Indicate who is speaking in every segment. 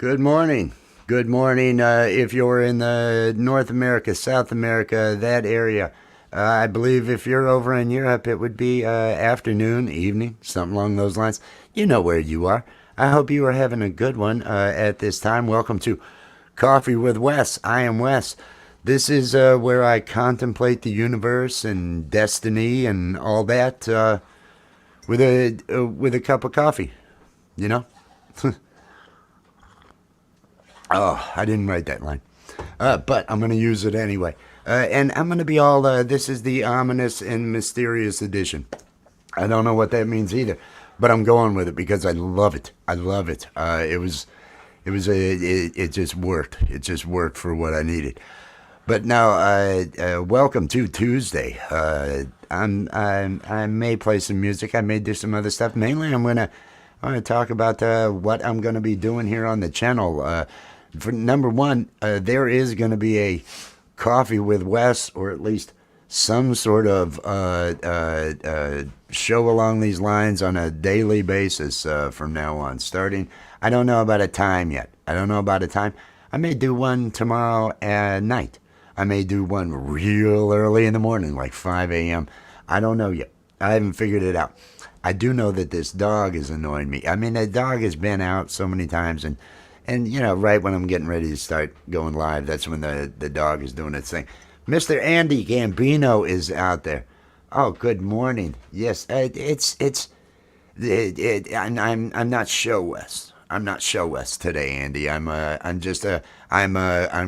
Speaker 1: Good morning. Good morning. If you're in the North America, South America, that area, I believe if you're over in Europe, it would be afternoon, evening, something along those lines. You know where you are. I hope you are having a good one at this time. Welcome to Coffee with Wes. I am Wes. This is where I contemplate the universe and destiny and all that with a cup of coffee. You know. Oh, I didn't write that line. But I'm going to use it anyway. And I'm going to be all, this is the ominous and mysterious edition. I don't know what that means either, but I'm going with it because I love it. I love it. It just worked. It just worked for what I needed. But now, welcome to Tuesday. I may play some music. I may do some other stuff. Mainly, I want to talk about what I'm going to be doing here on the channel. For number one, there is going to be a Coffee with Wes, or at least some sort of show along these lines on a daily basis from now on. Starting, I don't know about a time yet. I don't know about a time. I may do one tomorrow at night. I may do one real early in the morning, like 5 a.m. I don't know yet. I haven't figured it out. I do know that this dog is annoying me. I mean, the dog has been out so many times, and you know, right when I'm getting ready to start going live, that's when the dog is doing its thing. Mr. Andy Gambino is out there. Oh, good morning. Yes, I'm not show West. I'm not show West today, Andy. I'm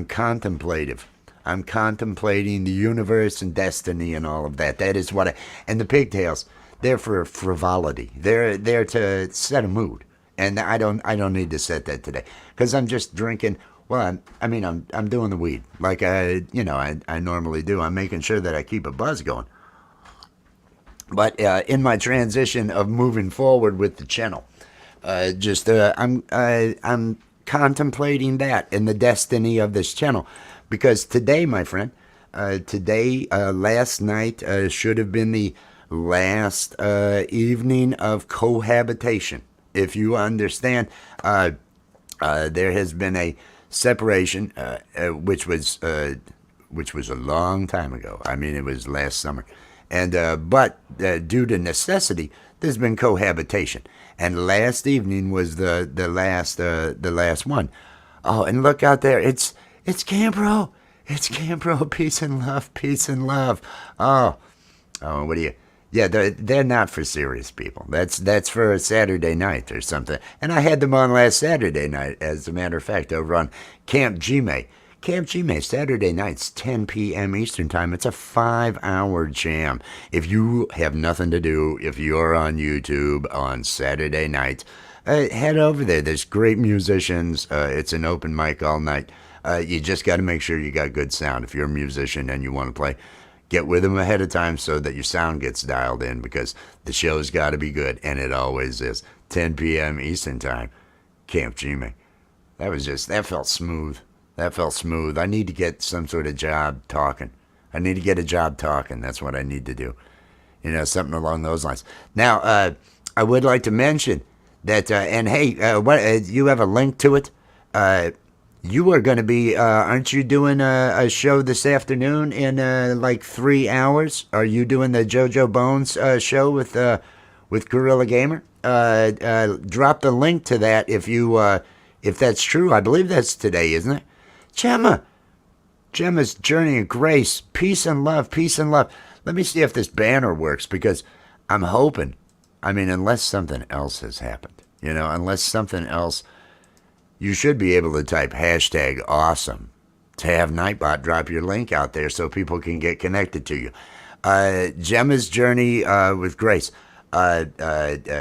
Speaker 1: contemplative. I'm contemplating the universe and destiny and all of that. That is what and the pigtails. They're for frivolity. They're there to set a mood, and I don't need to set that today because I'm just drinking. Well, I'm doing the weed like I normally do. I'm making sure that I keep a buzz going. But in my transition of moving forward with the channel, I'm contemplating that and the destiny of this channel, because today, my friend, last night should have been the last evening of cohabitation. If you understand, there has been a separation, which was a long time ago. I mean, it was last summer, and but due to necessity, there's been cohabitation. And last evening was the last one. Oh, and look out there! It's Cambro. It's Cambro. Peace and love. Peace and love. Oh, what do you? Yeah, they're not for serious people. That's for a Saturday night or something. And I had them on last Saturday night, as a matter of fact, over on Camp Gme. Camp Gme, Saturday nights, 10 p.m. Eastern Time. It's a 5-hour jam. If you have nothing to do, if you're on YouTube on Saturday nights, head over there. There's great musicians. It's an open mic all night. You just got to make sure you got good sound. If you're a musician and you want to play, get with them ahead of time so that your sound gets dialed in, because the show's got to be good, and it always is. 10 p.m. Eastern Time, Camp Gme. That felt smooth. That felt smooth. I need to get some sort of job talking. I need to get a job talking. That's what I need to do. You know, something along those lines. Now, I would like to mention that, and hey, you have a link to it? You are going to be, aren't you doing a show this afternoon in like 3 hours? Are you doing the JoJo Bones show with Gorilla Gamer? Drop the link to that if that's true. I believe that's today, isn't it? Gemma's Journey of Grace. Peace and love. Peace and love. Let me see if this banner works, because I'm hoping, unless something else has happened, unless something else. You should be able to type hashtag awesome to have Nightbot drop your link out there so people can get connected to you. Gemma's Journey with Grace.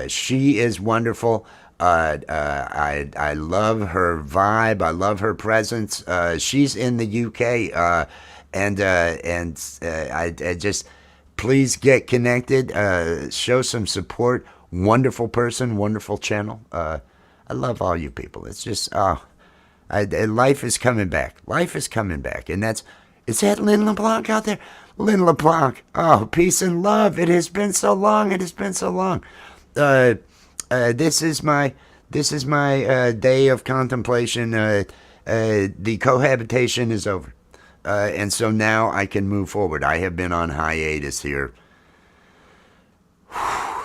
Speaker 1: She is wonderful. I love her vibe. I love her presence. She's in the UK, and I just, please get connected. Show some support. Wonderful person. Wonderful channel. I love all you people. It's just, life is coming back. Life is coming back. And is that Lynn LeBlanc out there? Lynn LeBlanc. Oh, peace and love. It has been so long. It has been so long. This is my This is my day of contemplation. The cohabitation is over. And so now I can move forward. I have been on hiatus here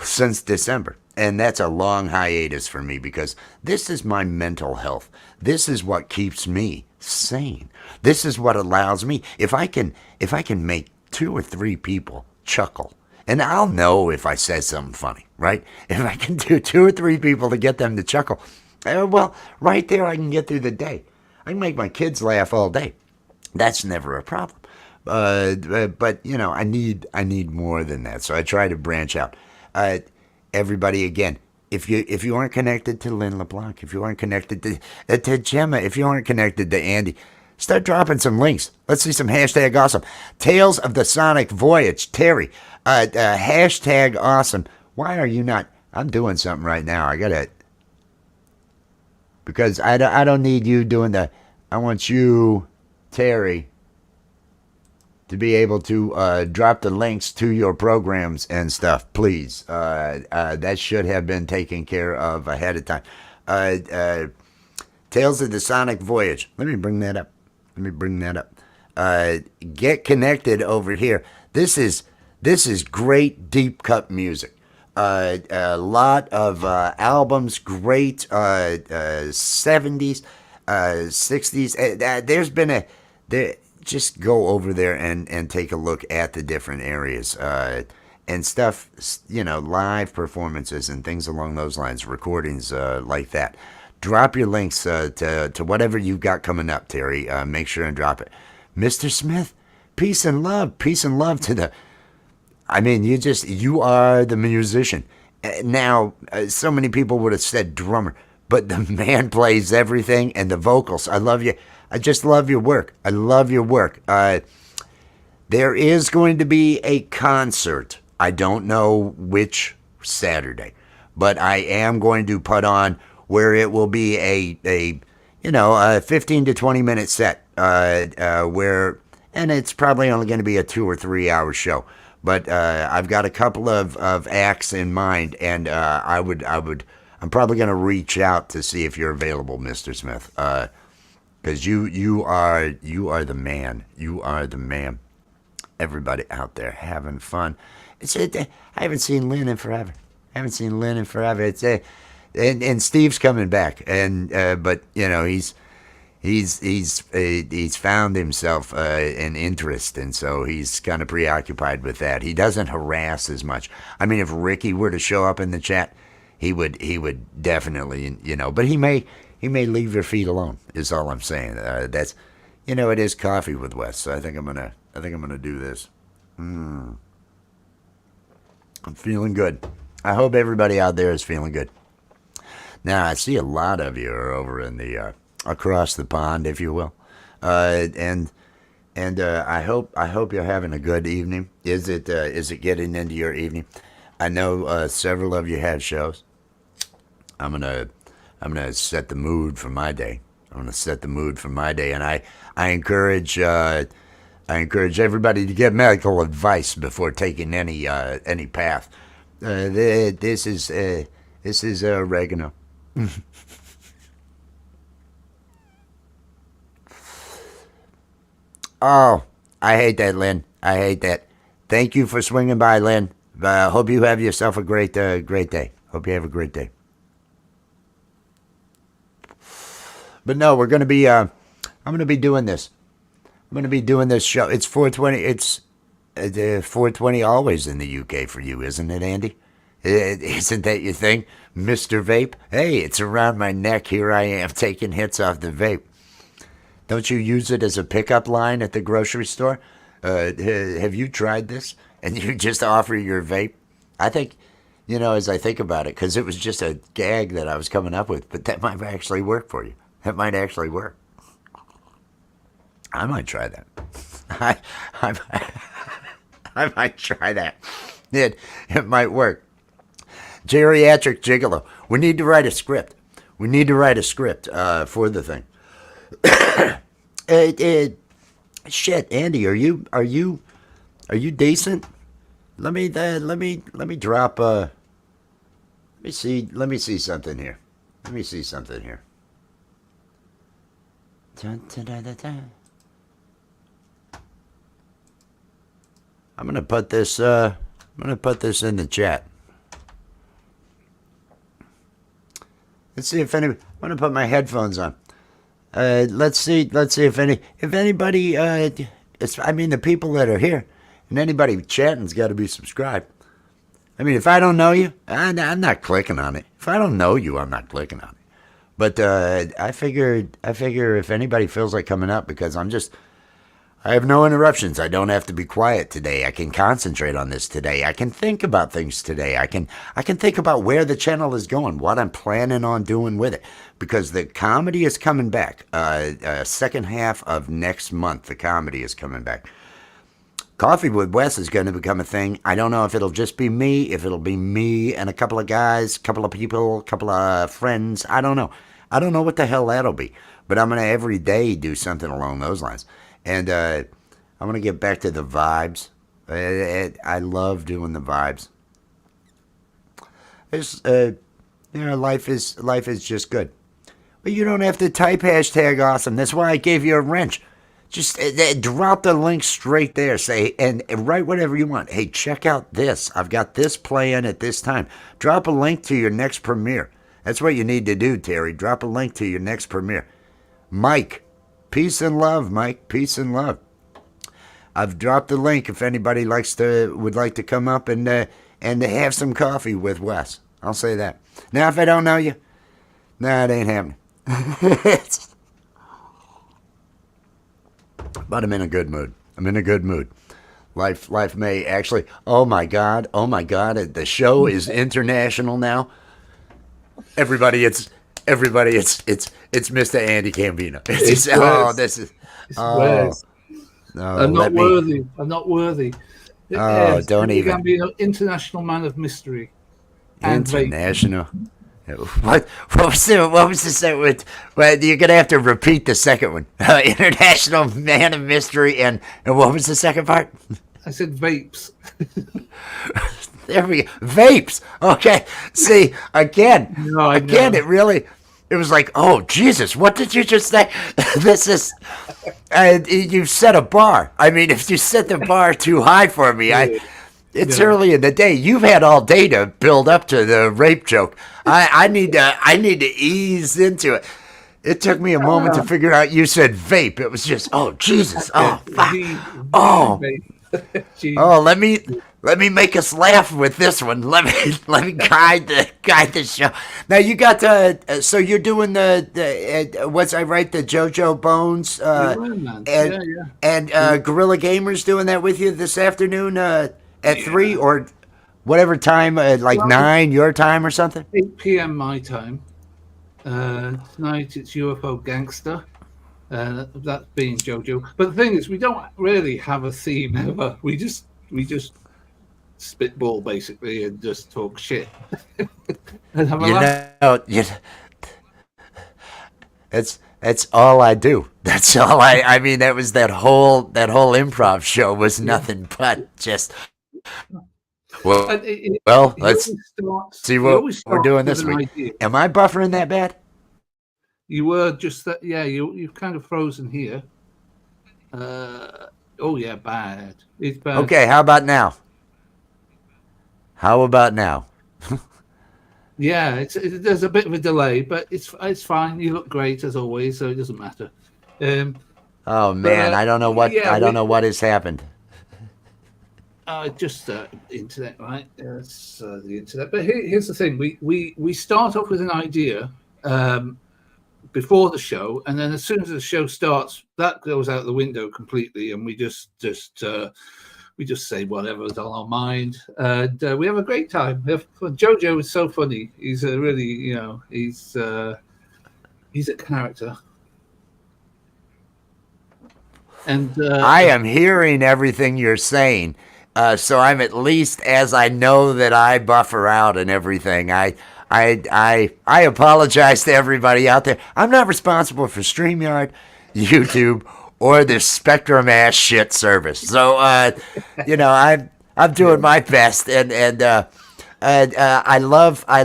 Speaker 1: since December. And that's a long hiatus for me because this is my mental health. This is what keeps me sane. This is what allows me, if I can make 2 or 3 people chuckle, and I'll know if I say something funny, right? If I can do 2 or 3 people to get them to chuckle, well, right there I can get through the day. I can make my kids laugh all day. That's never a problem. But I need more than that. So I try to branch out. Everybody, again, if you aren't connected to Lynn LeBlanc, if you aren't connected to Gemma, if you aren't connected to Andy, start dropping some links. Let's see some hashtag awesome. Tales of the Sonic Voyage, Terry. Hashtag awesome. Why are you not? I'm doing something right now. I gotta, because I don't need you doing the. I want you, Terry, to be able to drop the links to your programs and stuff, please. That should have been taken care of ahead of time. Tales of the Sonic Voyage. Let me bring that up. Get connected over here. This is great deep cut music. A lot of albums, great 70s, 60s. There's been just go over there and take a look at the different areas and stuff, live performances and things along those lines, recordings like that. Drop your links to whatever you've got coming up, Terry. Make sure and drop it. Mr. Smith, peace and love to the. I mean, you are the musician. Now, so many people would have said drummer, but the man plays everything, and the vocals. I love you. I just love your work. I love your work. There is going to be a concert. I don't know which Saturday, but I am going to put on where it will be a 15 to 20 minute set where, and it's probably only going to be a 2 or 3 hour show. But I've got a couple of acts in mind, and I'm probably going to reach out to see if you're available, Mr. Smith. Because you are the man. You are the man. Everybody out there having fun. I haven't seen Lynn in forever. It's and Steve's coming back, and but he's found himself an interest, and so he's kind of preoccupied with that. He doesn't harass as much. I mean, if Ricky were to show up in the chat, he would definitely, but he may leave your feet alone. Is all I'm saying. That's, it is Coffee with Wes. So I think I'm gonna do this. I'm feeling good. I hope everybody out there is feeling good. Now I see a lot of you are over in the across the pond, if you will, and I hope you're having a good evening. Is it getting into your evening? I know several of you have shows. I'm gonna set the mood for my day. And I encourage everybody to get medical advice before taking any path. This is oregano. Oh, I hate that, Lynn. I hate that. Thank you for swinging by, Lynn. Hope you have yourself a great day. Hope you have a great day. But no, we're gonna be. I'm gonna be doing this. I'm gonna be doing this show. It's 4:20. It's 4:20 always in the UK for you, isn't it, Andy? Isn't that your thing, Mr. Vape? Hey, it's around my neck. Here I am taking hits off the vape. Don't you use it as a pickup line at the grocery store? Have you tried this? And you just offer your vape? I think, as I think about it, because it was just a gag that I was coming up with, but that might actually work for you. That might actually work. I might try that. I might try that. It might work. Geriatric Gigolo. We need to write a script. For the thing. Shit, Andy, are you decent? Let me drop. Let me see something here. Let me see something here. Dun, dun, dun, dun, dun. I'm gonna put this. I'm gonna put this in the chat. Let's see if any. I'm gonna put my headphones on. Let's see. Let's see if anybody. I mean, the people that are here and anybody chatting's got to be subscribed. I mean, if I don't know you, I'm not clicking on it. If I don't know you, I'm not clicking on it. But I figure if anybody feels like coming up, because I have no interruptions. I don't have to be quiet today. I can concentrate on this today. I can think about things today. I can think about where the channel is going, what I'm planning on doing with it, because the comedy is coming back. Second half of next month, the comedy is coming back. Coffee with Wes is going to become a thing. I don't know if it'll just be me, if it'll be me and a couple of guys, a couple of people, a couple of friends. I don't know. I don't know what the hell that'll be. But I'm going to every day do something along those lines. And I'm going to get back to the vibes. I love doing the vibes. It's, life is just good. But you don't have to type hashtag awesome. That's why I gave you a wrench. Just drop the link straight there. Say, and write whatever you want. Hey, check out this. I've got this playing at this time. Drop a link to your next premiere. That's what you need to do, Terry. Drop a link to your next premiere. Mike, peace and love, Mike. Peace and love. I've dropped the link if anybody would like to come up and have some coffee with Wes. I'll say that. Now, if I don't know you, nah, it ain't happening. But I'm in a good mood. I'm in a good mood. Life may actually. Oh my God. The show is international now. Everybody, it's Mr. Andy Cambino.
Speaker 2: I'm not worthy.
Speaker 1: Oh, don't even.
Speaker 2: You're going to be an international man of mystery.
Speaker 1: International. What was the second one? Well, you're gonna have to repeat the second one. International man of mystery, and what was the second part?
Speaker 2: I said vapes.
Speaker 1: There we go. Vapes. Okay. See, again, it was like, oh Jesus, what did you just say? This is, you set a bar. I mean, if you set the bar too high for me, It's early in the day. You've had all day to build up to the rape joke. I need to ease into it. It took me a moment to figure out you said vape. It was just, oh Jesus, oh fuck, oh, oh. Let me make us laugh with this one. Let me guide the show. Now you got so you're doing the what's I write the JoJo Bones and Gorilla Gamers doing that with you this afternoon. At 3 or whatever time, 9 your time or something?
Speaker 2: 8 p.m. my time. Tonight it's UFO Gangster. That's being JoJo. But the thing is, we don't really have a theme ever. We just spitball basically and just talk shit.
Speaker 1: It's all I do. That's all I mean. That whole improv show was nothing but just. Well, let's see what we're doing this week. Idea. Am I buffering that bad?
Speaker 2: You were just that. Yeah, you've kind of frozen here. Oh yeah, bad. It's bad.
Speaker 1: Okay, how about now?
Speaker 2: Yeah, there's a bit of a delay, but it's fine. You look great as always, so it doesn't matter.
Speaker 1: Oh man, I don't know what what has happened.
Speaker 2: Just internet, right? It's the internet. But here's the thing: we start off with an idea before the show, and then as soon as the show starts, that goes out the window completely, and we just say whatever's on our mind, and we have a great time. JoJo is so funny. He's a really, he's a character. And
Speaker 1: I am hearing everything you're saying. So I'm at least, as I know that I buffer out and everything. I apologize to everybody out there. I'm not responsible for StreamYard, YouTube, or this Spectrum ass shit service. So I'm doing my best, and I love I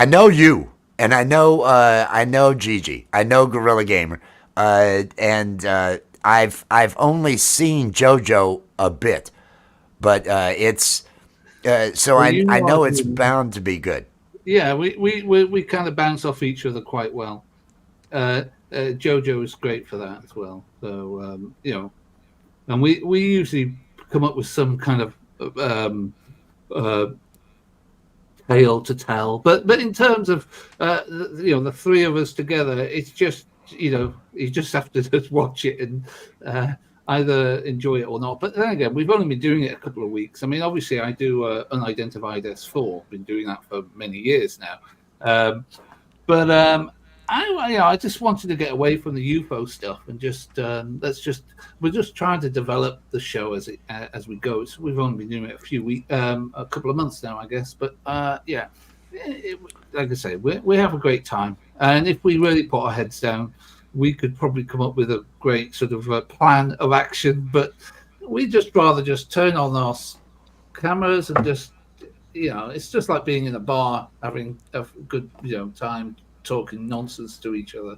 Speaker 1: know you. and I know Gigi, I know Gorilla Gamer, and I've only seen JoJo a bit, but it's so
Speaker 2: Well,
Speaker 1: I
Speaker 2: you are
Speaker 1: know it's
Speaker 2: doing,
Speaker 1: bound to be good.
Speaker 2: yeah, we kind of bounce off each other quite well. Jojo is great for that as well. So and we usually come up with some kind of uh, tale to tell. But in terms of the three of us together, it's just you just have to just watch it and either enjoy it or not. But then again, we've only been doing it a couple of weeks. I mean, obviously, I do unidentified S4. Been doing that for many years now. But I just wanted to get away from the UFO stuff and just we're just trying to develop the show as we go. So we've only been doing it a couple of months now, I guess. But like I say, we have a great time, and if we really put our heads down, we could probably come up with a great sort of plan of action. But we just rather just turn on our cameras and just it's just like being in a bar having a good time talking nonsense to each other.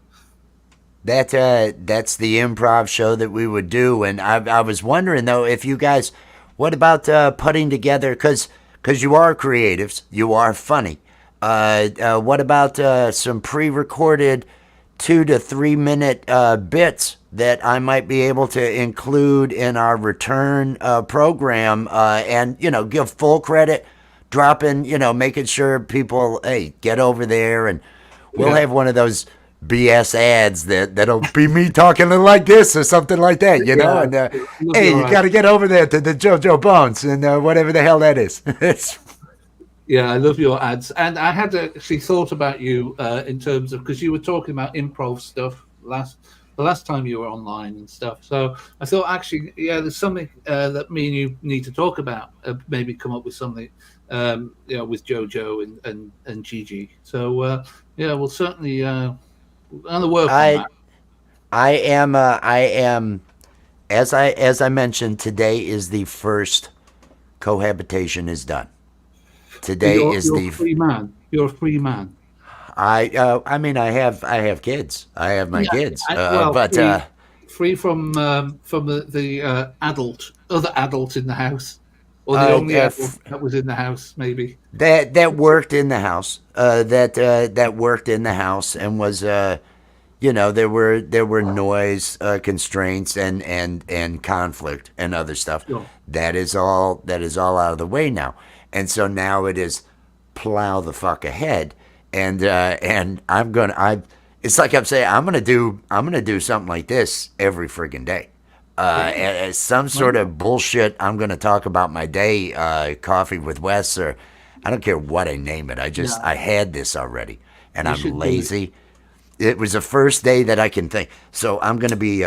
Speaker 1: That's the improv show that we would do, and I was wondering though if you guys, what about putting together because you are creatives, you are funny. What about some pre-recorded 2 to 3 minute bits that I might be able to include in our return program, and give full credit, dropping, making sure people, hey, get over there, and we'll
Speaker 2: Yeah,
Speaker 1: have one of those BS ads that'll be me talking like this or something like that,
Speaker 2: yeah.
Speaker 1: and
Speaker 2: Love
Speaker 1: hey,
Speaker 2: your
Speaker 1: you got to
Speaker 2: ads.
Speaker 1: get over there to the JoJo Bones and whatever the hell that is. It's,
Speaker 2: Yeah, I love your ads. And I had actually thought about you in terms of because you were talking about improv stuff the last time you were online and stuff. So I thought actually, yeah, there's something that me and you need to talk about. Maybe come up with something, with JoJo and Gigi. So yeah, we'll certainly on the work on
Speaker 1: I
Speaker 2: that.
Speaker 1: I am, as I mentioned, today is the first cohabitation is done.
Speaker 2: So
Speaker 1: Today is
Speaker 2: you're
Speaker 1: the
Speaker 2: a free man. You're a free man.
Speaker 1: I mean I have kids. I have my
Speaker 2: Yeah,
Speaker 1: kids.
Speaker 2: well,
Speaker 1: But
Speaker 2: free from the other adult in the house, or the
Speaker 1: uh,
Speaker 2: only
Speaker 1: uh,
Speaker 2: adult that was in the house, maybe.
Speaker 1: that worked in the house. That worked in the house and was there were noise constraints and conflict and other stuff.
Speaker 2: Sure.
Speaker 1: That is all out of the way now, and so now it is plow the fuck ahead, and I. It's like I'm saying I'm gonna do something like this every friggin' day.
Speaker 2: Yeah.
Speaker 1: As some
Speaker 2: Why
Speaker 1: sort
Speaker 2: not?
Speaker 1: of bullshit. I'm gonna talk about my day, coffee with Wes, or I don't care what I name it. I
Speaker 2: Yeah,
Speaker 1: had this already, and
Speaker 2: you
Speaker 1: I'm
Speaker 2: should do it.
Speaker 1: lazy. It was the first day that I can think. So I'm going to be.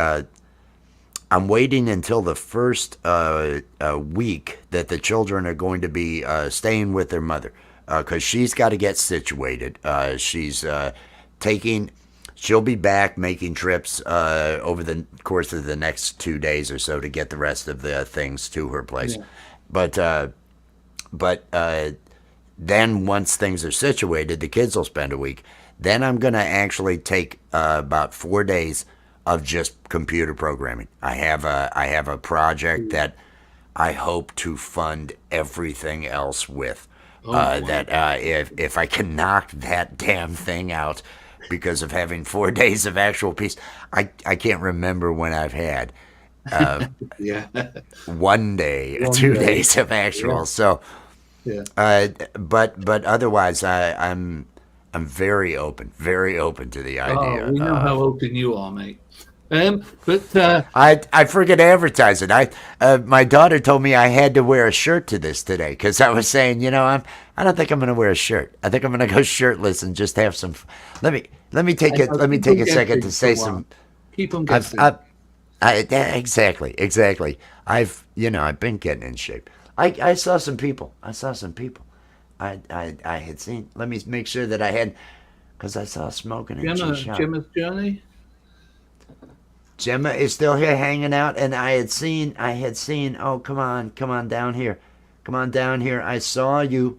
Speaker 1: I'm waiting until the first week that the children are going to be staying with their mother, because she's got to get situated. She's taking. She'll be back making trips over the course of the next 2 days or so to get the rest of the things to her place.
Speaker 2: Yeah.
Speaker 1: But then once things are situated, the kids will spend a week. Then I'm gonna actually take about 4 days of just computer programming. I have a project that I hope to fund everything else with.
Speaker 2: Oh my
Speaker 1: That if I can knock that damn thing out because of having 4 days of actual peace, I can't remember when I've had
Speaker 2: God. Yeah.
Speaker 1: one day,
Speaker 2: One
Speaker 1: two
Speaker 2: day.
Speaker 1: days of
Speaker 2: Yeah.
Speaker 1: actual. So
Speaker 2: Yeah.
Speaker 1: but otherwise, I'm very open to the
Speaker 2: Oh,
Speaker 1: idea
Speaker 2: we know how
Speaker 1: of.
Speaker 2: open you are, mate. But
Speaker 1: I forget to advertise it. My daughter told me I had to wear a shirt to this today because I was saying, I don't think I'm gonna wear a shirt. I think I'm gonna go shirtless and just have some. Let me
Speaker 2: keep
Speaker 1: take
Speaker 2: them
Speaker 1: a second to
Speaker 2: guessing for a
Speaker 1: say
Speaker 2: while.
Speaker 1: some.
Speaker 2: Keep them
Speaker 1: I've,
Speaker 2: guessing.
Speaker 1: I've exactly. I've been getting in shape. I saw some people. I had seen. Let me make sure that I had, because I saw smoking in G Shop.
Speaker 2: Gemma's journey.
Speaker 1: Gemma is still here hanging out, and I had seen. Oh, come on down here, come on down here. I saw you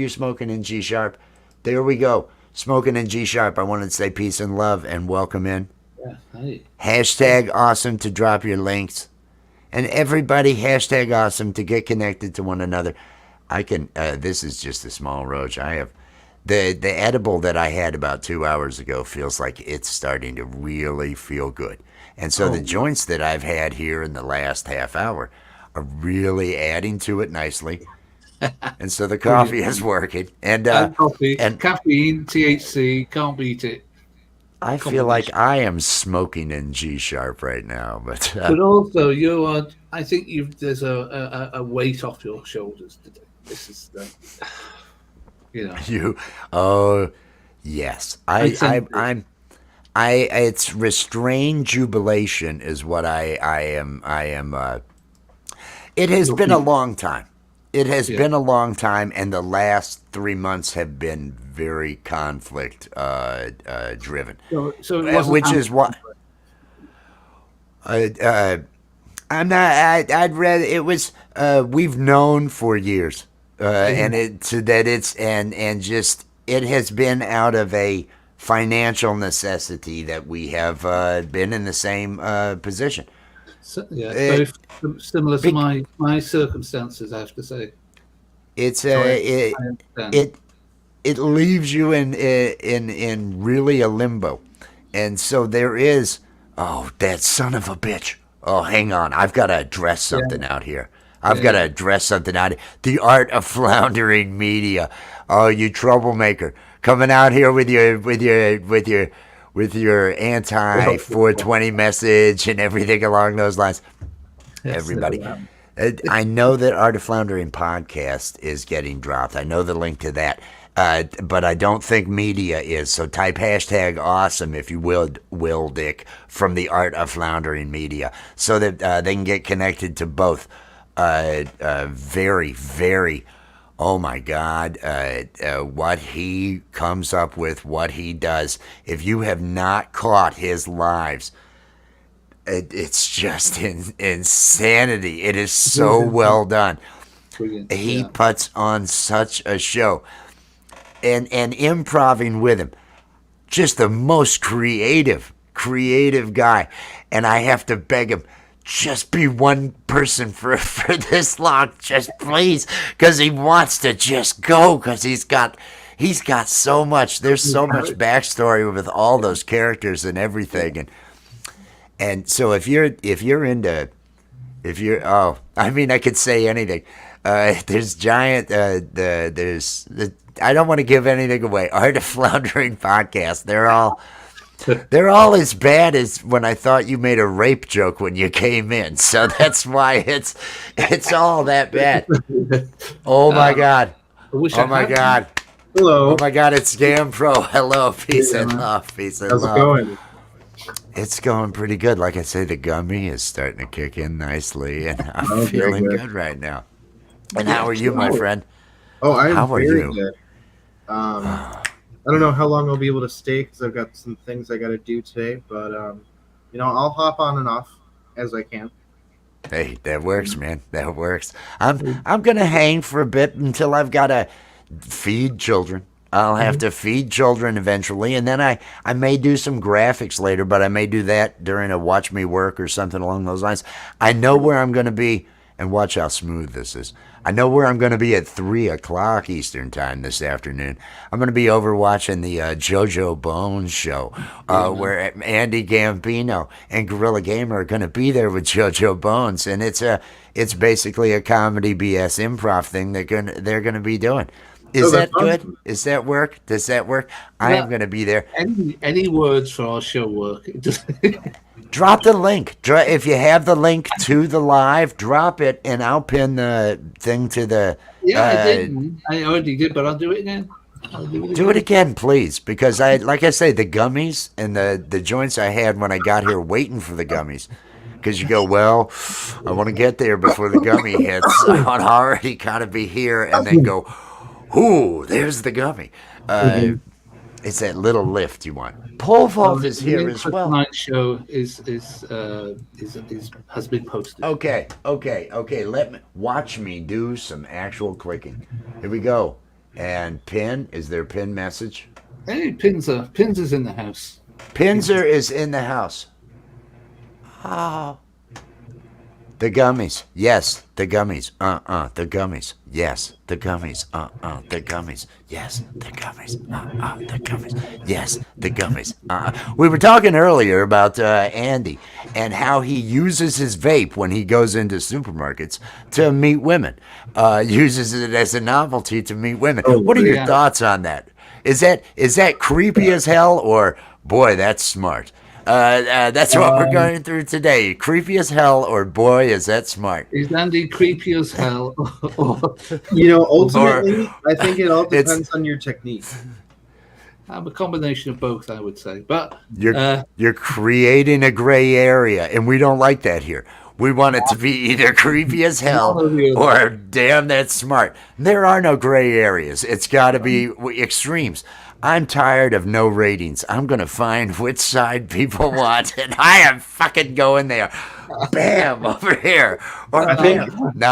Speaker 1: smoking in G Sharp. There we go. Smoking in G Sharp, I wanted to say peace and love and welcome in.
Speaker 2: Yeah. Hey.
Speaker 1: Hashtag awesome to drop your links. And everybody, hashtag awesome to get connected to one another. I can, this is just a small roach. I have, the edible that I had about 2 hours ago feels like it's starting to really feel good. And so the joints that I've had here in the last half hour are really adding to it nicely. And so the coffee is working. And
Speaker 2: coffee,
Speaker 1: and
Speaker 2: caffeine, THC, can't beat it.
Speaker 1: I feel like I am smoking in G Sharp right now. But
Speaker 2: also, you are. I think there's a weight off your shoulders today. This is,
Speaker 1: oh yes, it's restrained jubilation is what I am. It has been a long time. It has been a long time, and the last 3 months have been very conflict driven.
Speaker 2: So it wasn't
Speaker 1: which is what I'm not. I'd rather it was. We've known for years, and it has been out of a financial necessity that we have been in the same position.
Speaker 2: So, very similar to my circumstances, I have to say.
Speaker 1: It's it leaves you in really a limbo, and so there is. Oh, that son of a bitch! Oh, hang on, I've got to address something out here. I've got to address something out here. The art of floundering media. Oh, you troublemaker, coming out here with your anti 420 message and everything along those lines. Everybody, I know that Art of Floundering podcast is getting dropped. I know the link to that. But I don't think media is. So type hashtag awesome if you will, Dick, from the Art of Floundering media, so that they can get connected to both. Very, very, oh my God, what he comes up with, what he does. If you have not caught his lives, it's just insanity. It is so well done. He puts on such a show. And improvising with him, just the most creative guy. And I have to beg him, just be one person for this long, just please, because he wants to just go, because he's got so much. There's so much backstory with all those characters and everything, and so if you're I could say anything. There's giant. I don't want to give anything away. Art of Floundering podcast. They're all as bad as when I thought you made a rape joke when you came in. So that's why it's all that bad. Oh my God. Oh my God.
Speaker 3: Hello.
Speaker 1: Oh my God. It's Scam Pro. Hello. Peace and love. Peace and love.
Speaker 3: How's it going?
Speaker 1: It's going pretty good. Like I say, the gummy is starting to kick in nicely, and I'm feeling good right now. And how are you, my friend?
Speaker 3: Oh, I'm
Speaker 1: how are
Speaker 3: very
Speaker 1: you?
Speaker 3: Good. I don't know how long I'll be able to stay because I've got some things I got to do today, but I'll hop on and off as I can.
Speaker 1: Hey, that works, man. That works. I'm gonna hang for a bit until I've got to feed children. I'll have to feed children eventually, and then I may do some graphics later, but I may do that during a watch me work or something along those lines. I know where I'm going to be, and watch how smooth this is. I know where I'm going to be at 3 o'clock Eastern time this afternoon. I'm going to be over watching the JoJo Bones show, where Andy Gambino and Gorilla Gamer are going to be there with JoJo Bones, and it's basically a comedy BS improv thing they're going to be doing. Is that good? Is that work? Does that work? I am going to be there.
Speaker 2: Any words for our show work?
Speaker 1: Drop the link. If you have the link to the live, drop it, and I'll pin the thing to the.
Speaker 2: Yeah, I did. I already did, but I'll do it again.
Speaker 1: Do it again, please, because like I say, the gummies and the joints I had when I got here waiting for the gummies. Because you go, well, I want to get there before the gummy hits. I want to already kind of be here, and then go. Ooh, there's the gummy. It's that little lift you want. Pole vault is here as well.
Speaker 2: Tonight's show has been posted.
Speaker 1: Okay. Watch me do some actual clicking. Here we go. And pin, is there a pin message?
Speaker 2: Hey, Pinzer's in the house.
Speaker 1: Pinzer is in the house. Oh. The gummies. Yes, the gummies. The gummies. Yes, the gummies. The gummies. Yes, the gummies. The gummies. Yes, the gummies. We were talking earlier about Andy and how he uses his vape when he goes into supermarkets to meet women. Uses it as a novelty to meet women. What are your thoughts on that? Is that creepy as hell, or boy, that's smart? That's what we're going through today. Creepy as hell, or boy, is that smart?
Speaker 2: Is Andy creepy as hell?
Speaker 3: Ultimately, I think it all depends on your technique.
Speaker 2: I'm a combination of both, I would say. But
Speaker 1: You're creating a gray area, and we don't like that here. We want it to be either creepy as hell or damn, that's smart. There are no gray areas. It's got to be extremes. I'm tired of no ratings. I'm going to find which side people want, and I am fucking going there. Bam, over here. Or bam. No,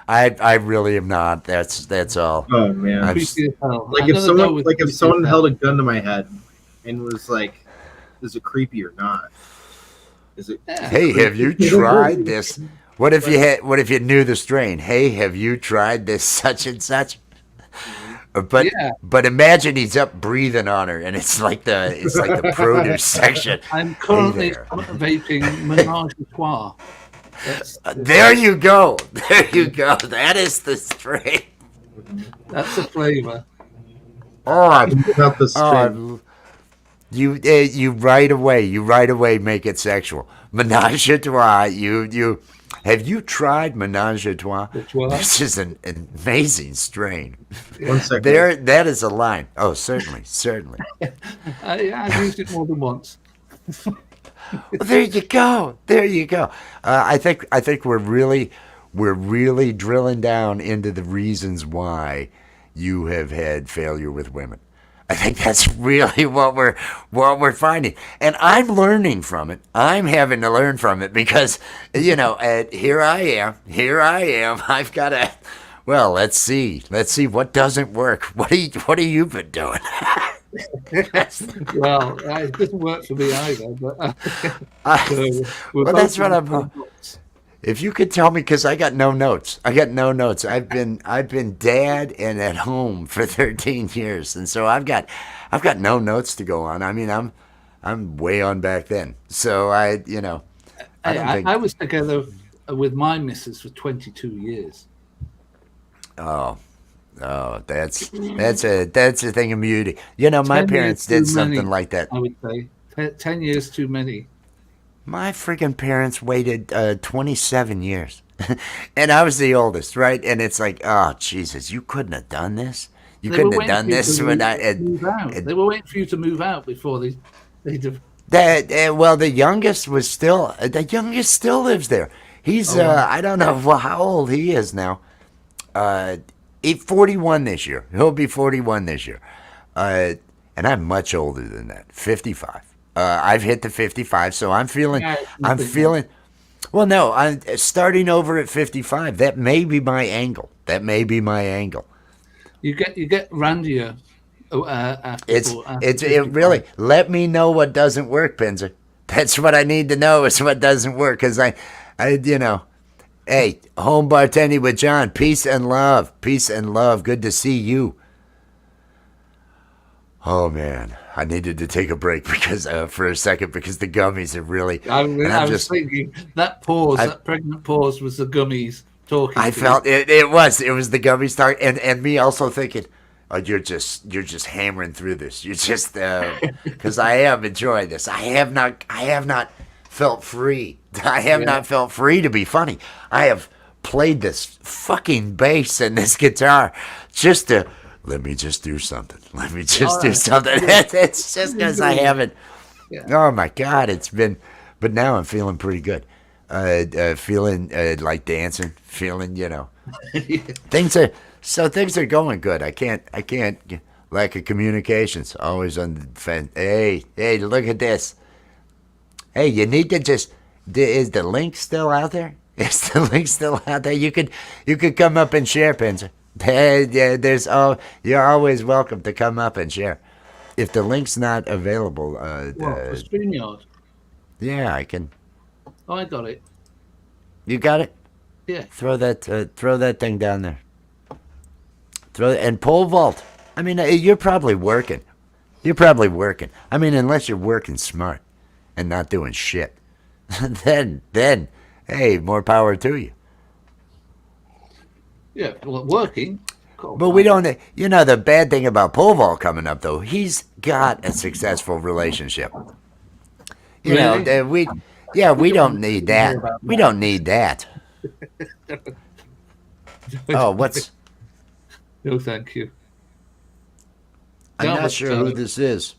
Speaker 1: I really am not. That's all.
Speaker 3: Oh, man.
Speaker 2: creepy as hell.
Speaker 3: Like if someone held a gun to my head and was like, is it creepy or not? Is it?
Speaker 1: Hey, have you tried this? What if you knew the strain? Hey, have you tried this such and such? But imagine he's up breathing on her, and it's like the produce section.
Speaker 2: I'm currently vaping Menage a Trois.
Speaker 1: There you go. There you go. That is the strain.
Speaker 2: That's the flavor.
Speaker 3: About the strain.
Speaker 1: You right away make it sexual. Menage a Trois. Have you tried Menage a Trois? This is an amazing strain.
Speaker 3: 1 second.
Speaker 1: That is a line. Oh, certainly.
Speaker 2: I've used it more than once.
Speaker 1: Well, there you go. I think we're really drilling down into the reasons why you have had failure with women. I think that's really what we're finding, and I'm learning from it. I'm having to learn from it because here I am. I've got to. Well, let's see what doesn't work. What have you been doing?
Speaker 2: Well, it doesn't work for me either. But
Speaker 1: that's what I'm. If you could tell me, because I got no notes. I've been dad and at home for 13 years, and so I've got no notes to go on. I mean, I'm way on back then. So I
Speaker 2: was together with my missus for 22 years.
Speaker 1: Oh, that's a thing of beauty. My parents did something like that.
Speaker 2: I would say 10 years too many.
Speaker 1: My freaking parents waited 27 years. And I was the oldest, right? And it's like, oh, Jesus, you couldn't have done this? You couldn't have done this when
Speaker 2: they were waiting for you to move out before they did.
Speaker 1: Well, the youngest still lives there. He's, I don't know how old he is now. 41 this year. He'll be 41 this year. And I'm much older than that, 55. I've hit the 55, so I'm feeling. Well, no, I'm starting over at 55. That may be my angle.
Speaker 2: You get randier.
Speaker 1: It really. Let me know what doesn't work, Pinzer. That's what I need to know is what doesn't work, because I. Hey, home bartending with John. Peace and love. Good to see you. Oh man. I needed to take a break for a second because the gummies are really.
Speaker 2: I was thinking that pregnant pause was the gummies talking.
Speaker 1: I felt it. It was the gummies talking, and me also thinking, oh, you're just hammering through this. You're just because I am enjoying this. I have not felt free. I have not felt free to be funny. I have played this fucking bass and this guitar just to. Let me just do something. It's just because I haven't. Yeah. Oh my God, but now I'm feeling pretty good. Feeling like dancing. Feeling, things are going good. I can't. Lack of communications. Always on the fence. Hey, look at this. Hey, you need to just. Is the link still out there? You could come up and share, Pinzer. You're always welcome to come up and share. if the link's not available,
Speaker 2: What for StreamYard?
Speaker 1: yeah, I can.
Speaker 2: Oh, I got it.
Speaker 1: You got it.
Speaker 2: Yeah.
Speaker 1: Throw that thing down there. And pole vault. I mean, you're probably working. You're probably working. I mean, unless you're working smart and not doing shit, then, hey, more power to you.
Speaker 2: Yeah. Well, working. God,
Speaker 1: But we don't. You know, the bad thing about pole vault coming up though, he's got a successful relationship. You
Speaker 2: Really?
Speaker 1: know, we don't need that. We don't need that. Oh, what's?
Speaker 2: No, thank you.
Speaker 1: I'm
Speaker 2: No,
Speaker 1: not
Speaker 2: but,
Speaker 1: sure who this is.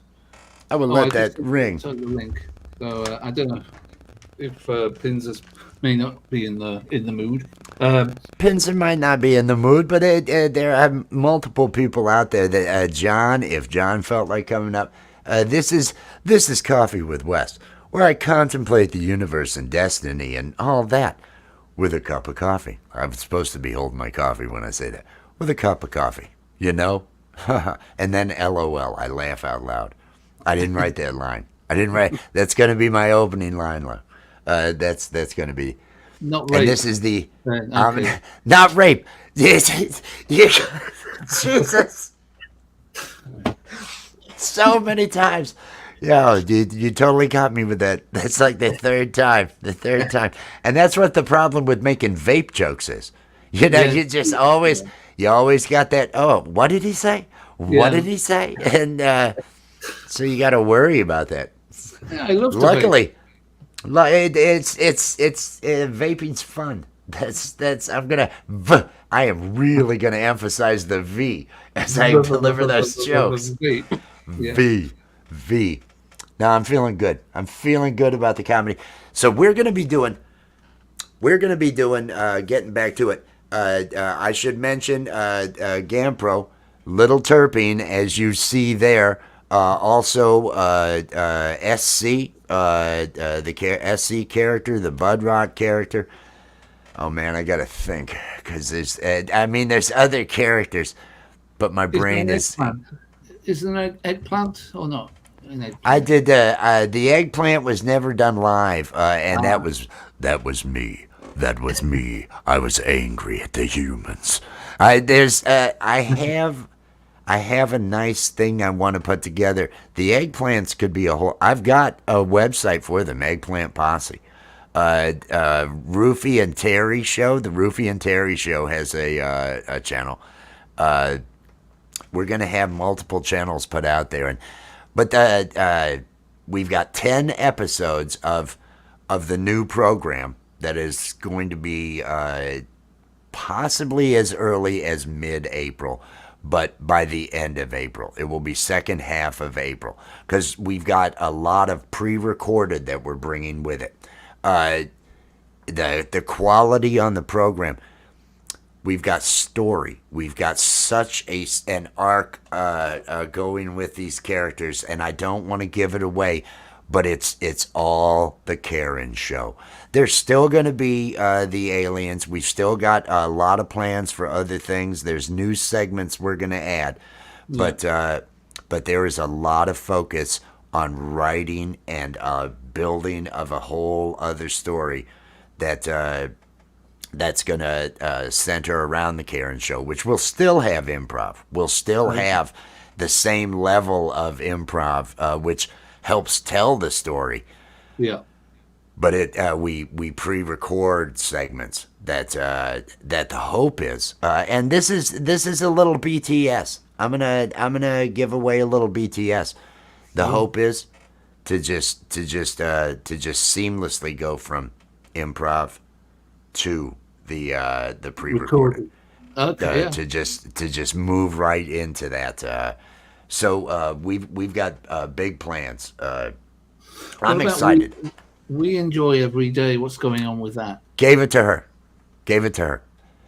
Speaker 1: I will
Speaker 2: Oh,
Speaker 1: let
Speaker 2: I
Speaker 1: that
Speaker 2: just
Speaker 1: ring.
Speaker 2: saw the link. So I don't know if Pinzas may not be in the mood.
Speaker 1: Pincer might not be in the mood, but there are multiple people out there that John, if John felt like coming up, this is Coffee with West, where I contemplate the universe and destiny and all that with a cup of coffee. I'm supposed to be holding my coffee when I say that. With a cup of coffee, you know? And then LOL, I laugh out loud. I didn't write that line. I didn't write. That's going to be my opening line. That's going to be.
Speaker 2: Not rape.
Speaker 1: And this is the
Speaker 2: Okay.
Speaker 1: not rape. Jesus, so many times. Yo, dude, you totally got me with that. That's like the third time. And that's what the problem with making vape jokes is. You know,
Speaker 2: Yeah.
Speaker 1: you just always got that. Oh, what did he say? What did he say? And so you got to worry about that.
Speaker 2: Yeah, I love.
Speaker 1: Luckily, it's vaping's fun. I am really gonna emphasize the V as I deliver those jokes.
Speaker 2: Yeah.
Speaker 1: V. Now I'm feeling good. I'm feeling good about the comedy. So we're gonna be doing. Getting back to it. I should mention Gampro, Little Terpene, as you see there. Also, SC, the SC character, the Bud Rock character. Oh man, I gotta think because there's other characters, but my brain is.
Speaker 2: Is there an eggplant or not? An eggplant.
Speaker 1: I did the eggplant was never done live, and that was me. That was me. I was angry at the humans. I have a nice thing I want to put together. The eggplants could be a whole. I've got a website for them, Eggplant Posse. Rufy and Terry show. The Rufy and Terry show has a channel. We're gonna have multiple channels put out there, but we've got 10 episodes of the new program that is going to be possibly as early as mid-April, but by the end of April. It will be second half of April because we've got a lot of pre-recorded that we're bringing with it. The quality on the program, we've got story. We've got such an arc going with these characters, and I don't want to give it away, but it's all the Karen show. There's still going to be the aliens. We've still got a lot of plans for other things. There's new segments we're going to add, but there is a lot of focus on writing and building of a whole other story that's going to center around the Karen show, which will still have improv. We'll still have the same level of improv, which helps tell the story.
Speaker 2: Yeah.
Speaker 1: But we pre-record segments that the hope is, and this is a little BTS. I'm gonna give away a little BTS. The hope is to just seamlessly go from improv to the pre-recorded.
Speaker 2: Okay. Yeah.
Speaker 1: To just move right into that. So we've got big plans. I'm
Speaker 2: about
Speaker 1: excited.
Speaker 2: We enjoy every day. What's going on with that?
Speaker 1: Gave it to her.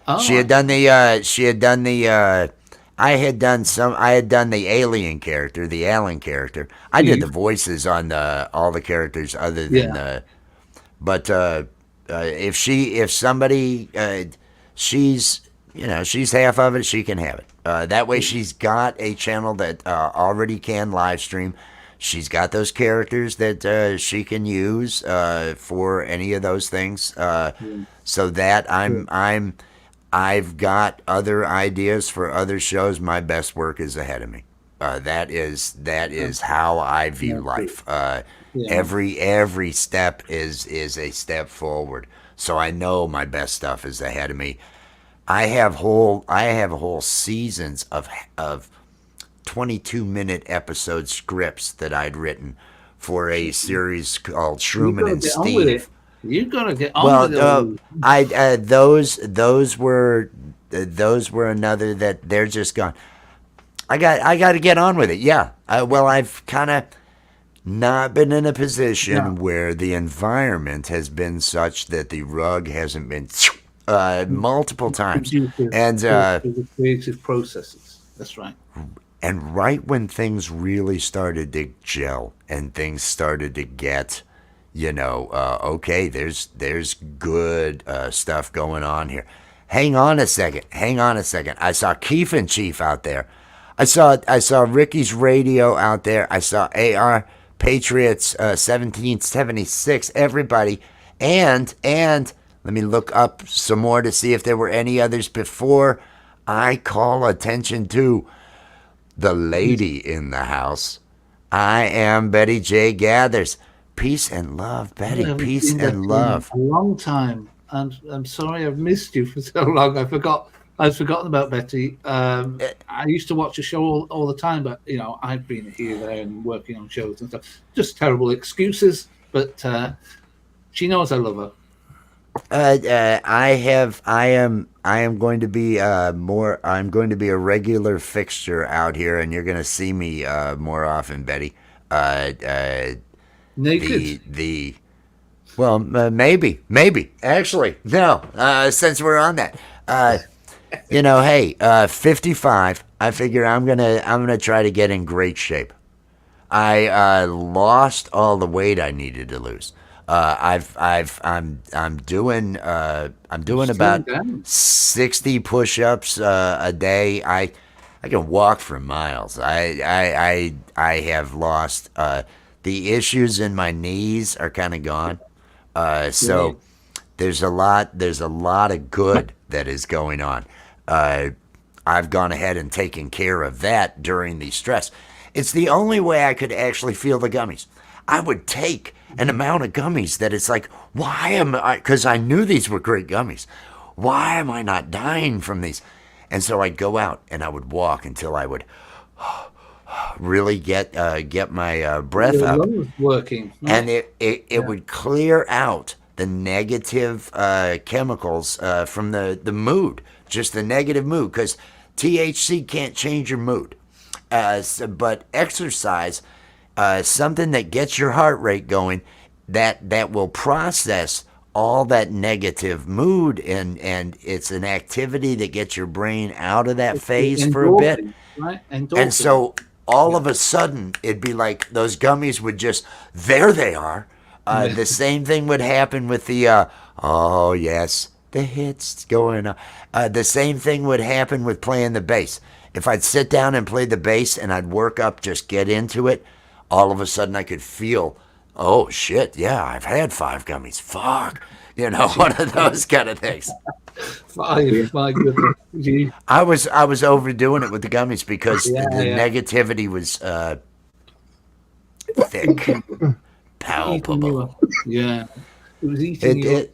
Speaker 2: Oh,
Speaker 1: She had done the. I had done the alien character, the Alan character. I did the voices on all the characters other than But if somebody, she's she's half of it. She can have it. That way, she's got a channel that already can live stream. She's got those characters that she can use for any of those things. So that I've got other ideas for other shows. My best work is ahead of me. That is how I view life. Every step is a step forward. So I know my best stuff is ahead of me. I have whole seasons of 22-minute episode scripts that I'd written for a series called Shroomin' and Steve.
Speaker 2: You gotta get on with it.
Speaker 1: Those were another that they're just gone. I got to get on with it. Yeah. I've kind of not been in a position where the environment has been such that the rug hasn't been multiple times. And
Speaker 2: the creative processes. That's right.
Speaker 1: And right when things really started to gel and things started to get, okay, there's good stuff going on here. Hang on a second. I saw Keef and Chief out there. I saw Ricky's Radio out there. I saw AR Patriots 1776. Everybody, and let me look up some more to see if there were any others before I call attention to the lady in the house. I am Betty J. Gathers. Peace and love, Betty. Peace and love.
Speaker 2: A long time. I'm sorry I've missed you for so long. I've forgotten about Betty. I used to watch the show all the time, but I've been here, there, and working on shows and stuff. Just terrible excuses, but she knows I love her.
Speaker 1: I am going to be I'm going to be a regular fixture out here, and you're going to see me more often, Betty.
Speaker 2: Naked.
Speaker 1: Well, maybe actually no. Since we're on that, hey, 55. I figure I'm gonna try to get in great shape. I lost all the weight I needed to lose. I'm doing about 60 push-ups a day. I can walk for miles. I have lost the issues in my knees are kind of gone. So there's a lot of good that is going on. I've gone ahead and taken care of that during the stress. It's the only way I could actually feel the gummies. I would take an amount of gummies that it's like, why am I? Because I knew these were great gummies. Why am I not dying from these? And so I'd go out and I would walk until I would really get my breath
Speaker 2: Your
Speaker 1: up,
Speaker 2: lungs working,
Speaker 1: and it would clear out the negative chemicals from the mood, just the negative mood, because THC can't change your mood. But exercise, something that gets your heart rate going, that will process all that negative mood, and it's an activity that gets your brain out of that phase for a bit.
Speaker 2: Right?
Speaker 1: And so all of a sudden, it'd be like those gummies would just, there they are. The same thing would happen with the, oh yes, the hits going on. The same thing would happen with playing the bass. If I'd sit down and play the bass and I'd work up, just get into it, all of a sudden I could feel, oh shit, yeah, I've had 5 gummies. Fuck. One of those kind of things.
Speaker 2: 5, my goodness. Gee.
Speaker 1: I was overdoing it with the gummies because the negativity was thick, palpable.
Speaker 2: Yeah, it was eating you.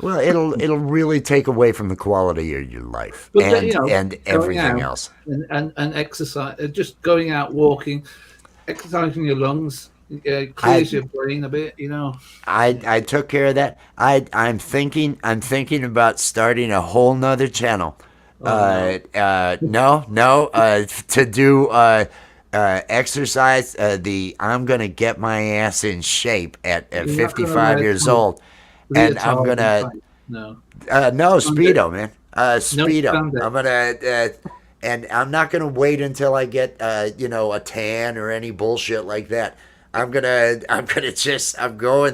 Speaker 1: Well, it'll really take away from the quality of your life and everything else.
Speaker 2: And exercise, just going out walking, exercising your lungs. Clears your brain a bit,
Speaker 1: I took care of that. I'm thinking about starting a whole nother channel. To do exercise. I'm gonna get my ass in shape at 55 years old, and I'm gonna Speedo, man. Speedo. I'm gonna. And I'm not gonna wait until I get a tan or any bullshit like that. I'm going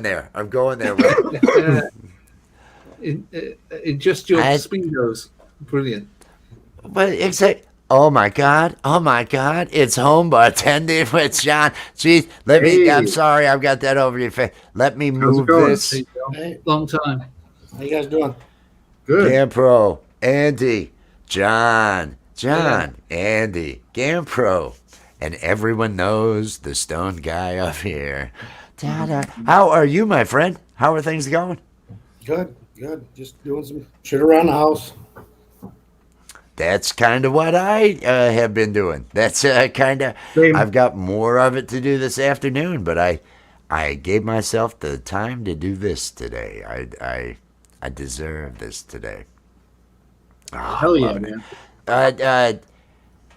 Speaker 1: there. I'm going there.
Speaker 2: In just your Speedos. Brilliant.
Speaker 1: But except, oh my God, it's home bartending with John. Jeez, I'm
Speaker 3: Hey.
Speaker 1: sorry, I've got that over your face. Let me
Speaker 3: How's it
Speaker 1: move
Speaker 3: going?
Speaker 1: this.
Speaker 4: Hey,
Speaker 2: Long time.
Speaker 4: how you guys doing?
Speaker 3: Good.
Speaker 1: GamePro, Andy, John,
Speaker 4: Yeah.
Speaker 1: Andy, GamePro, and everyone knows the stone guy up here. Ta-da. How are you, my friend? How are things going?
Speaker 4: Good, good. Just doing some shit around the house.
Speaker 1: That's kind of what I have been doing. That's kind of.
Speaker 3: Same.
Speaker 1: I've got more of it to do this afternoon, but I gave myself the time to do this today. I deserve this today. Oh,
Speaker 3: Hell yeah,
Speaker 1: love it.
Speaker 3: man.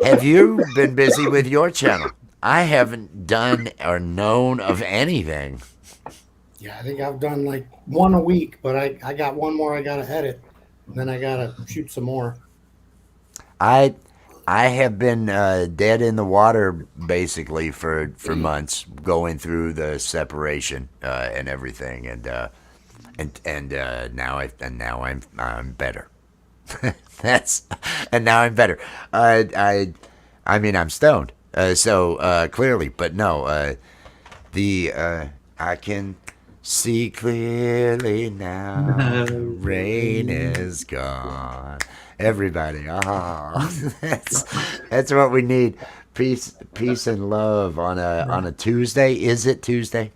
Speaker 1: Have you been busy with your channel? I haven't done or known of anything.
Speaker 4: Yeah, I think I've done like one a week, but I got one more I gotta edit. Then I gotta shoot some more.
Speaker 1: I have been dead in the water basically for months, going through the separation and everything, and now I'm better. Now I'm better. I mean I'm stoned, so clearly, but no, I can see clearly now. Rain is gone. Everybody, that's what we need. Peace and love on a Tuesday. Is it Tuesday?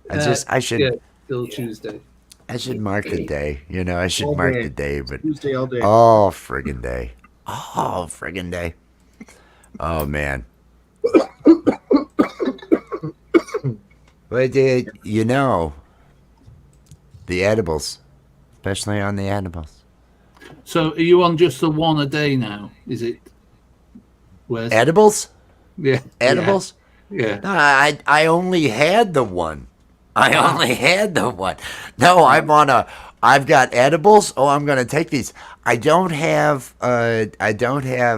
Speaker 1: I should
Speaker 2: Yeah, still Tuesday.
Speaker 1: I should mark the day. You know, I should
Speaker 3: All
Speaker 1: mark
Speaker 3: day.
Speaker 1: the day, but
Speaker 3: Tuesday all day.
Speaker 1: all friggin' day. All friggin' day. Oh man. But you know, the edibles, especially on the edibles.
Speaker 2: So are you on just the one a day now? Is it? Where's
Speaker 1: Edibles?
Speaker 2: yeah,
Speaker 1: Edibles?
Speaker 2: yeah.
Speaker 1: No, I only had the one. I only had the one. No, I've got edibles. Oh, I'm gonna take these. I don't have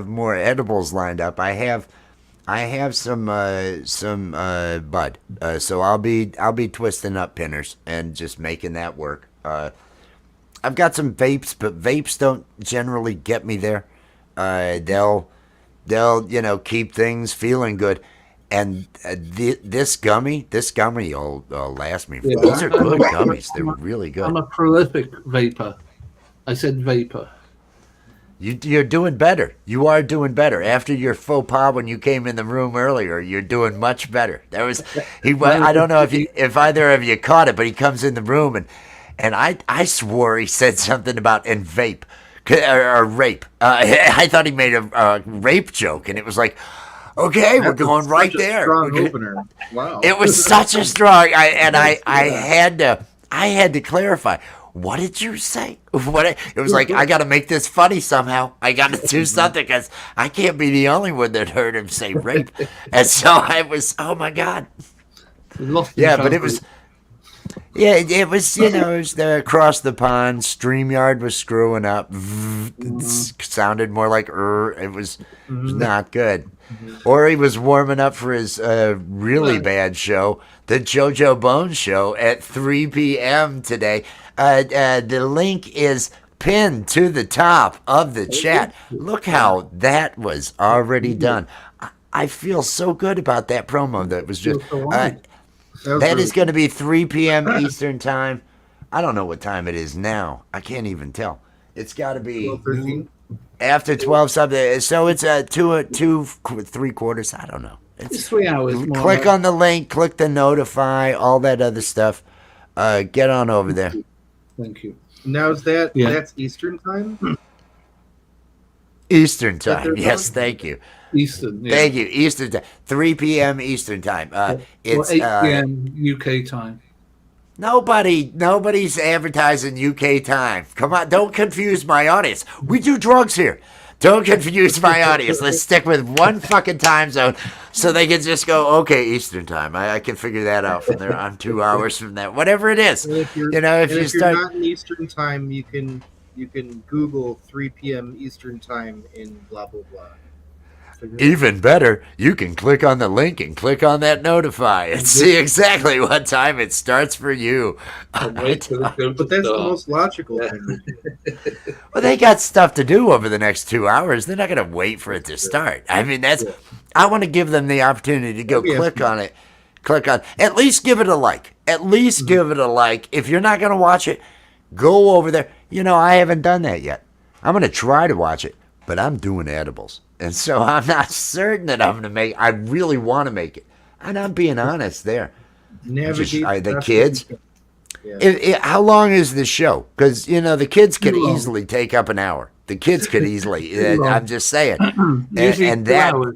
Speaker 1: more edibles lined up. I have some bud. So I'll be twisting up pinners and just making that work. I've got some vapes, but vapes don't generally get me there. They'll keep things feeling good. And this gummy will last me.
Speaker 2: Yeah.
Speaker 1: These are good gummies. They're really
Speaker 2: I'm
Speaker 1: good.
Speaker 2: a prolific vapor. I said vapor.
Speaker 1: You're doing better. You are doing better. After your faux pas when you came in the room earlier, you're doing much better. There was I don't know if either of you caught it, but he comes in the room and I swore he said something about and vape or rape. I thought he made a rape joke, and it was like, okay, we're going right there.
Speaker 3: Strong opener. Wow.
Speaker 1: It was such a strong. I had to clarify. What did you say? It was like, I got to make this funny somehow. I got to do something because I can't be the only one that heard him say rape. And so I was, oh my God.
Speaker 2: Lost in
Speaker 1: Yeah, but it was.
Speaker 2: translation.
Speaker 1: Yeah, it was, it was across the pond. StreamYard was screwing up. It sounded more like it was not good. Or he was warming up for his really bad show, the JoJo Bones show at 3 p.m. today. The link is pinned to the top of the chat. Look how that was already done. I feel so good about that promo that was just... that is going to be 3 p.m. Eastern time. I don't know what time it is now. I can't even tell. It's got to be
Speaker 3: 13.
Speaker 1: after 12 something. So it's 2.75. I don't know.
Speaker 2: It's 3 hours. More
Speaker 1: Click on the link. Click the notify. All that other stuff. Get on over there.
Speaker 2: Thank you.
Speaker 3: Now is that
Speaker 2: Yeah.
Speaker 3: that's Eastern time?
Speaker 1: Eastern time.
Speaker 3: they're
Speaker 1: Yes,
Speaker 3: done?
Speaker 1: thank you.
Speaker 2: Eastern. Yeah.
Speaker 1: Thank you. Eastern time. 3 p.m. Eastern time.
Speaker 2: Or
Speaker 1: It's
Speaker 2: 8 p.m. UK time.
Speaker 1: Nobody's advertising UK time. Come on, don't confuse my audience. We do drugs here. Don't confuse my audience. Let's stick with one fucking time zone so they can just go, okay, Eastern time. I can figure that out from there. I'm 2 hours from that. Whatever it is.
Speaker 3: And if you're,
Speaker 1: If you
Speaker 3: you're
Speaker 1: start.
Speaker 3: not in Eastern time, you can Google 3 p.m. Eastern time in blah blah blah. figure it
Speaker 1: Even better, you can click on the link and click on that notify and see exactly what time it starts for you.
Speaker 2: And wait for the show
Speaker 3: out.
Speaker 2: to
Speaker 3: But that's the
Speaker 2: start.
Speaker 3: most logical
Speaker 2: Yeah.
Speaker 3: thing.
Speaker 1: Well, they got stuff to do over the next 2 hours. They're not going to wait for it to start. I mean, that's.
Speaker 2: Yeah.
Speaker 1: I want to give them the opportunity to go
Speaker 3: Maybe
Speaker 1: click on it. Click on. At least give it a like. At least give it a like. If you're not going to watch it, go over there. You know, I haven't done that yet. I'm going to try to watch it, but I'm doing edibles. And so I'm not certain that I'm going to make. I really want to make it, and I'm being honest there.
Speaker 3: Navigate
Speaker 1: the
Speaker 3: best
Speaker 1: kids.
Speaker 3: way you can. Yeah.
Speaker 1: How long is the show? Because you know the kids could
Speaker 2: Too long.
Speaker 1: easily take up an hour. The kids could easily. I'm just saying,
Speaker 2: Usually
Speaker 1: and
Speaker 2: 2
Speaker 1: that
Speaker 2: hours.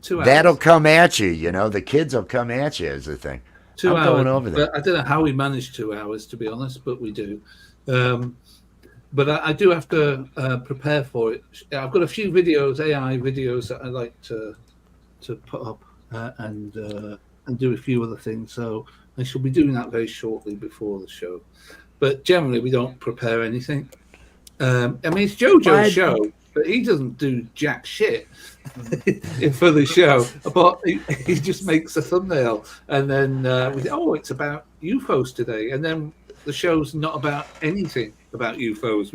Speaker 2: 2 hours.
Speaker 1: that'll come at you. You know, the kids will come at you as a thing.
Speaker 2: 2
Speaker 1: I'm
Speaker 2: hours.
Speaker 1: going over there.
Speaker 2: But I don't know how we manage 2 hours, to be honest, but we do. But I do have to prepare for it. I've got a few videos, AI videos, that I like to put up and do a few other things. So I shall be doing that very shortly before the show. But generally, we don't prepare anything. I mean, it's JoJo's show, but he doesn't do jack shit for the show. But he just makes a thumbnail, and then we say, "Oh, it's about UFOs today," and then the show's not about anything about UFOs.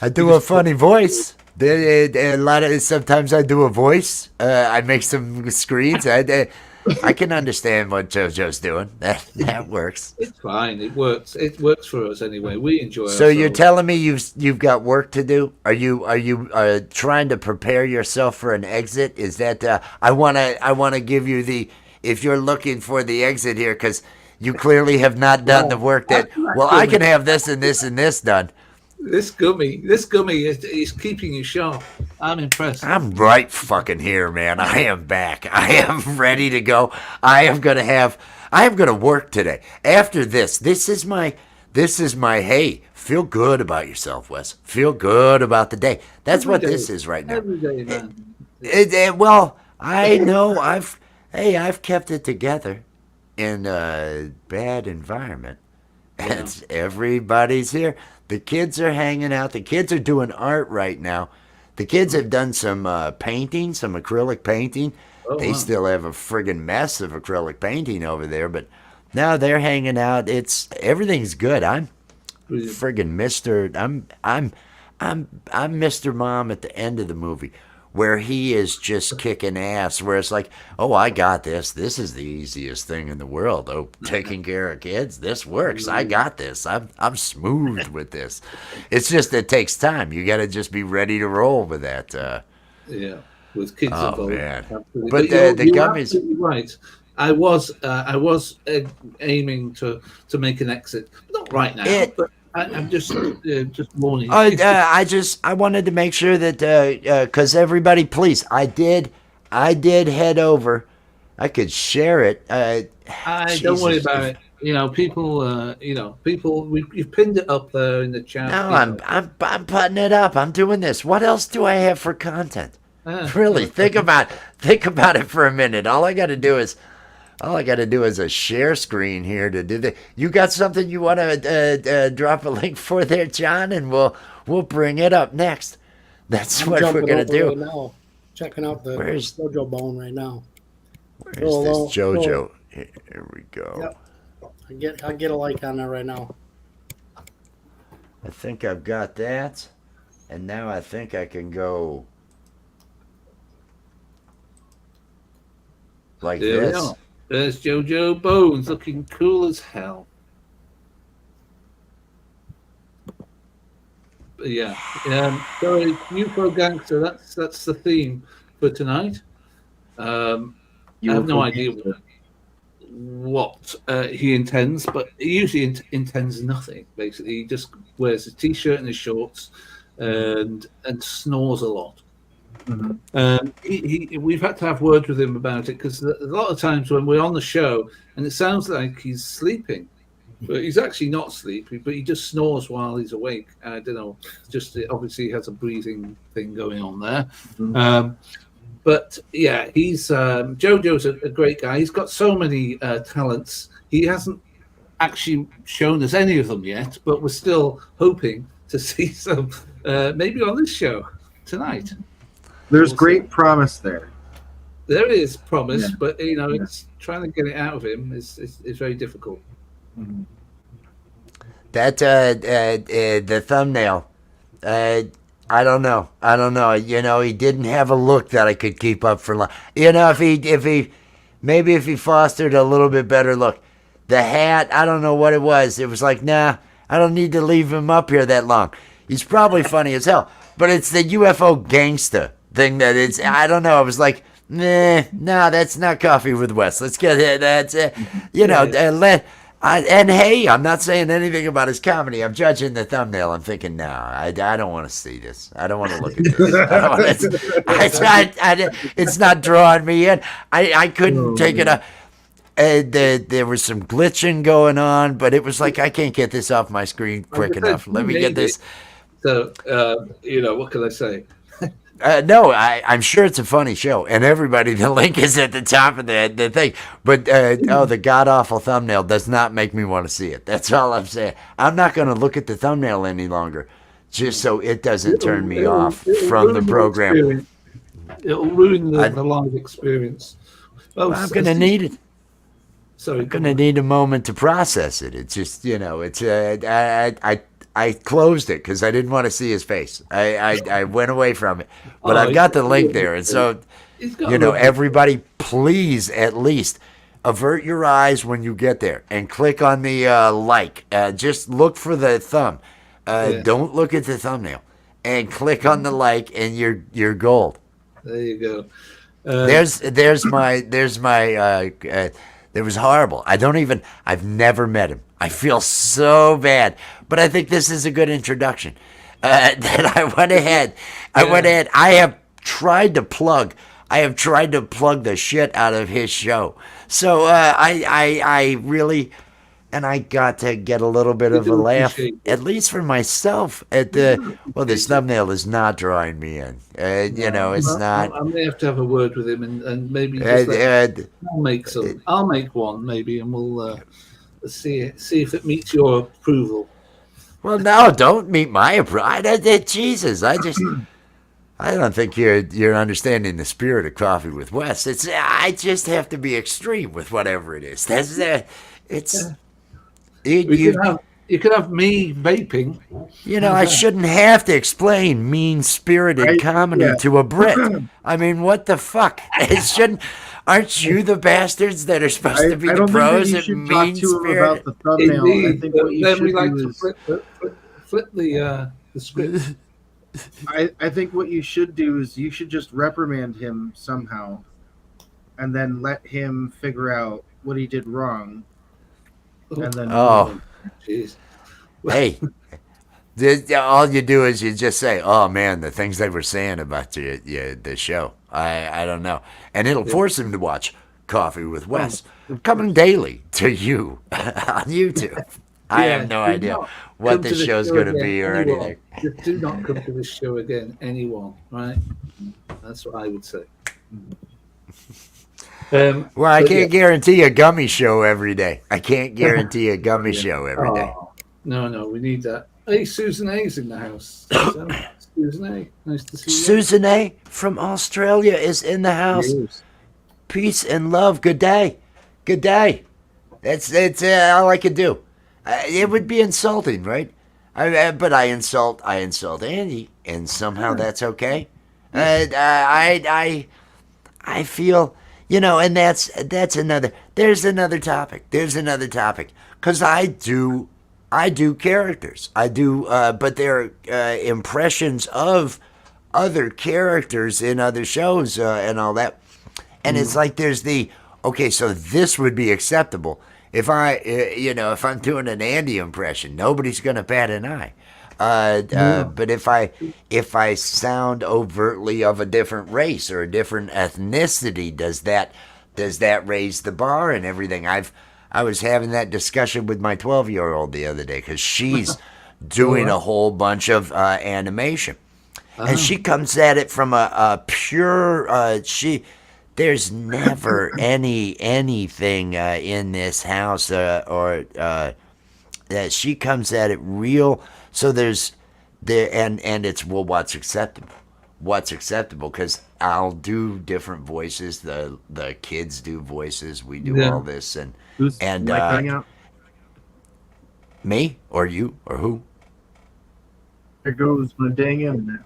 Speaker 1: I do a funny voice. A lot of sometimes I do a voice. I make some screens. I can understand what JoJo's doing. That works.
Speaker 2: It's fine. It works. It works for us anyway. We enjoy.
Speaker 1: So you're
Speaker 2: ourselves.
Speaker 1: telling me you've got work to do? Are you trying to prepare yourself for an exit? Is that I wanna give you the, if you're looking for the exit here, because you clearly have not done the work that, well, I can have this and this and this done.
Speaker 2: This gummy is keeping you sharp. I'm impressed.
Speaker 1: I'm right fucking here, man. I am back. I am ready to go. I am gonna work today. After this is my hey, feel good about yourself, Wes. Feel good about the day. That's
Speaker 2: Every
Speaker 1: what
Speaker 2: day.
Speaker 1: this is right now.
Speaker 2: Every day, man.
Speaker 1: Well, I know I've kept it together in a bad environment. And everybody's here. The kids are hanging out. The kids are doing art right now. The kids have done some painting, some acrylic painting.
Speaker 2: Oh,
Speaker 1: They
Speaker 2: wow.
Speaker 1: still have a friggin' mess of acrylic painting over there, but now they're hanging out. Everything's good. I'm
Speaker 2: Brilliant.
Speaker 1: friggin' Mr. I'm Mr. Mom at the end of the movie, where he is just kicking ass, where it's like, oh, I got this. This is the easiest thing in the world. Oh, taking care of kids, this works. I got this. I'm smooth with this. It's just it takes time. You got to just be ready to roll with that.
Speaker 2: Yeah, with kids
Speaker 1: Oh,
Speaker 2: involved.
Speaker 1: man.
Speaker 2: Absolutely.
Speaker 1: But
Speaker 2: you're
Speaker 1: the gummies-
Speaker 2: absolutely right. I was aiming to make an exit, not right now, but I'm just warning.
Speaker 1: I wanted to make sure that because everybody, please, I did head over. I could share it.
Speaker 2: Don't worry
Speaker 1: Jesus,
Speaker 2: about it. You know, people. You've pinned it up there in the chat.
Speaker 1: No,
Speaker 2: you know.
Speaker 1: I'm putting it up. I'm doing this. What else do I have for content? Really, think about it for a minute. All I got to do is a share screen here to do the. You got something you want to drop a link for there, John, and we'll bring it up next. That's
Speaker 4: I'm
Speaker 1: what we're
Speaker 4: jumping
Speaker 1: gonna
Speaker 4: over
Speaker 1: do.
Speaker 4: right now, checking out the
Speaker 1: Where's-
Speaker 4: JoJo bone right now.
Speaker 1: Where's
Speaker 4: Hello,
Speaker 1: this JoJo? Here we go.
Speaker 4: Yep. I get a like on there right now.
Speaker 1: I think I've got that, and now I think I can go like
Speaker 2: There we
Speaker 1: this.
Speaker 2: are. There's JoJo Bones looking cool as hell. But yeah. Sorry, UFO Gangster. That's the theme for tonight. I have no idea what he intends, but he usually intends nothing. Basically, he just wears a t-shirt and his shorts, and snores a lot. We've had to have words with him about it because a lot of times when we're on the show and it sounds like he's sleeping, but he's actually not sleeping, but he just snores while he's awake. I don't know, just obviously he has a breathing thing going on there. But yeah, he's JoJo's a great guy. He's got so many talents. He hasn't actually shown us any of them yet, but we're still hoping to see some maybe on this show tonight.
Speaker 3: There's great promise there.
Speaker 2: there is promise,
Speaker 3: Yeah.
Speaker 2: but
Speaker 3: Yeah.
Speaker 2: it's trying to get it out of him is very difficult.
Speaker 1: That the thumbnail. I don't know. I don't know. He didn't have a look that I could keep up for long. If he fostered a little bit better look. The hat, I don't know what it was. It was like, nah, I don't need to leave him up here that long. He's probably funny as hell, but it's the UFO gangsta thing that it's. I don't know. I was like, nah, that's not Coffee with Wes. Let's get it. That's and hey, I'm not saying anything about his comedy. I'm judging the thumbnail. I'm thinking, no, I don't want to see this. I don't want to look at this. It's not drawing me in. I couldn't take it up. There was some glitching going on, but it was like, I can't get this off my screen quick enough. Let me get this.
Speaker 2: So, what can I say?
Speaker 1: No, I'm sure it's a funny show, and everybody, the link is at the top of the thing. But the god awful thumbnail does not make me want to see it. That's all I'm saying. I'm not going to look at the thumbnail any longer, just so it doesn't turn me off from the program.
Speaker 2: It'll ruin the live experience. Oh,
Speaker 1: I'm going to need it.
Speaker 2: Sorry,
Speaker 1: I'm going to need a moment to process it. It's just, it's I closed it because I didn't want to see his face. I went away from it. But I've got the link there. And so, everybody, please at least avert your eyes when you get there and click on the like. Just look for the thumb. Don't look at the thumbnail. And click on the like, and you're gold.
Speaker 2: There you go. It was
Speaker 1: horrible. I've never met him. I feel so bad, but I think this is a good introduction. That I went ahead. I have tried to plug the shit out of his show. So I really, and I got to get a little bit of a laugh, at least for myself. This thumbnail is not drawing me in. It's not.
Speaker 2: I may have to have a word with him and maybe I'll make one maybe, and we'll see if it meets your approval.
Speaker 1: Well, no, don't meet my approval. Jesus, I don't think you're understanding the spirit of Coffee with Wes. I just have to be extreme with whatever it is.
Speaker 2: You could have me vaping.
Speaker 1: I shouldn't have to explain mean-spirited comedy to a Brit. I mean, what the fuck? It shouldn't. Aren't you the bastards that are supposed to be the pros at mean-spirited?
Speaker 3: About the thumbnail.
Speaker 2: Indeed.
Speaker 3: I think what you should do is
Speaker 2: flip the script.
Speaker 3: I think what you should do is you should just reprimand him somehow, and then let him figure out what he did wrong. And then
Speaker 2: jeez.
Speaker 1: Hey, all you do is you just say, "Oh man, the things they were saying about the show." I don't know, and it'll force him to watch Coffee with Wes, coming daily to you on YouTube. I have no idea what this show's going to be or anything.
Speaker 2: Do not come to this show again, anyone. Right? That's what I would say.
Speaker 1: Well, I can't guarantee a gummy show every day. I can't guarantee a gummy show every day.
Speaker 2: No, we need that. Hey, Susan A's in the house. Susan A, nice to see you.
Speaker 1: Susan A from Australia is in the house.
Speaker 2: Yes.
Speaker 1: Peace and love. Good day. Good day. That's all I could do. It would be insulting, right? But I insult Andy, and somehow that's okay. I feel, and that's another. There's another topic. Because I do characters. I do, but they're impressions of other characters in other shows and all that. And it's like there's so this would be acceptable. If if I'm doing an Andy impression, nobody's going to bat an eye. But if I sound overtly of a different race or a different ethnicity, does that raise the bar and everything? I was having that discussion with my 12-year-old the other day because she's doing a whole bunch of animation, and she comes at it from a pure There's never anything in this house that she comes at it real. So and it's what's acceptable. what's acceptable, because I'll do different voices. The kids do voices. We do
Speaker 2: Yeah.
Speaker 1: all this, and
Speaker 3: Who's
Speaker 1: And,
Speaker 3: am I cutting out?
Speaker 1: me or you or who?
Speaker 3: There goes my dang internet.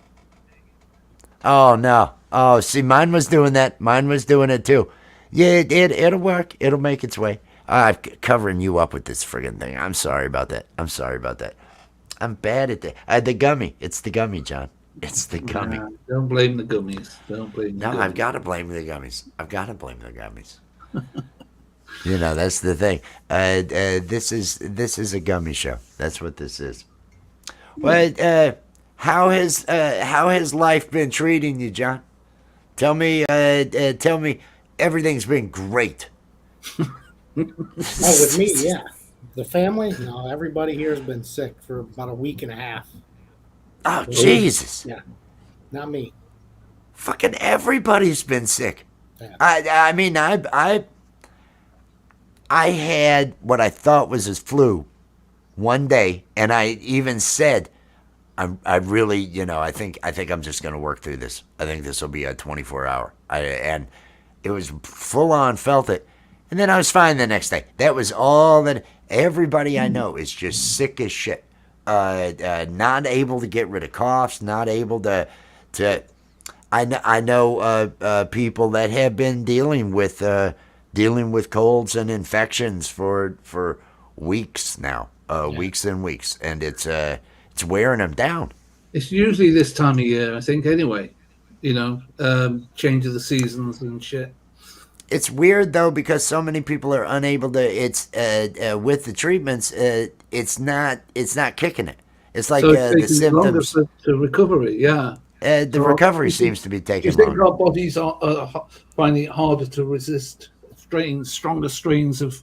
Speaker 1: Oh no! Oh, see, mine was doing that. Mine was doing it too. Yeah, it'll work. It'll make its way. I'm covering you up with this friggin' thing. I'm sorry about that. I'm sorry about that. I'm bad at that. The gummy. It's the gummy, John. It's the gummy.
Speaker 3: Yeah.
Speaker 2: Don't blame the gummies. Don't blame the
Speaker 1: No,
Speaker 2: gummies.
Speaker 1: I've got to blame the gummies. I've got to blame the gummies. You know, that's the thing. This is a gummy show. That's what this is. Well, how has life been treating you, John? Tell me. Tell me. Everything's been great.
Speaker 4: Oh, with me, yeah. The family, no, everybody here has been sick for about a week and a half.
Speaker 1: Oh Jesus!
Speaker 4: Yeah, not me.
Speaker 1: Fucking everybody's been sick.
Speaker 4: Yeah.
Speaker 1: I mean, I had what I thought was his flu one day, and I even said, I really, you know, I think I'm just gonna work through this. I think this will be a 24-hour. And it was full on, felt it, and then I was fine the next day. That was all that. Everybody I know is just sick as shit. Not able to get rid of coughs. Not able to. I know people that have been dealing with colds and infections for weeks now, weeks and weeks, and it's wearing them down.
Speaker 2: It's usually this time of year, I think. Anyway, change of the seasons and shit.
Speaker 1: It's weird though, because so many people are unable to. It's with the treatments, it's not kicking it. It's like
Speaker 2: So it's
Speaker 1: the
Speaker 2: taking longer
Speaker 1: symptoms.
Speaker 2: to recovery. Yeah.
Speaker 1: The recovery seems to be
Speaker 2: Do you
Speaker 1: taking
Speaker 2: think
Speaker 1: longer.
Speaker 2: our bodies are finding it harder to resist stronger strains of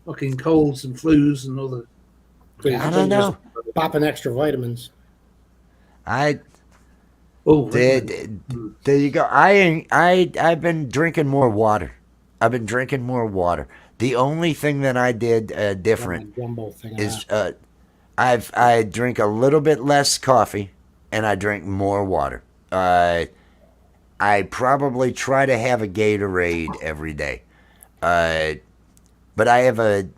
Speaker 2: fucking colds and flus and other crazy
Speaker 1: I don't know.
Speaker 4: Popping extra vitamins.
Speaker 2: Oh,
Speaker 1: There you go. I've been drinking more water. I've been drinking more water. The only thing that I did different
Speaker 4: Jumbo thing.
Speaker 1: is I drink a little bit less coffee and I drink more water. I probably try to have a Gatorade every day. But I have a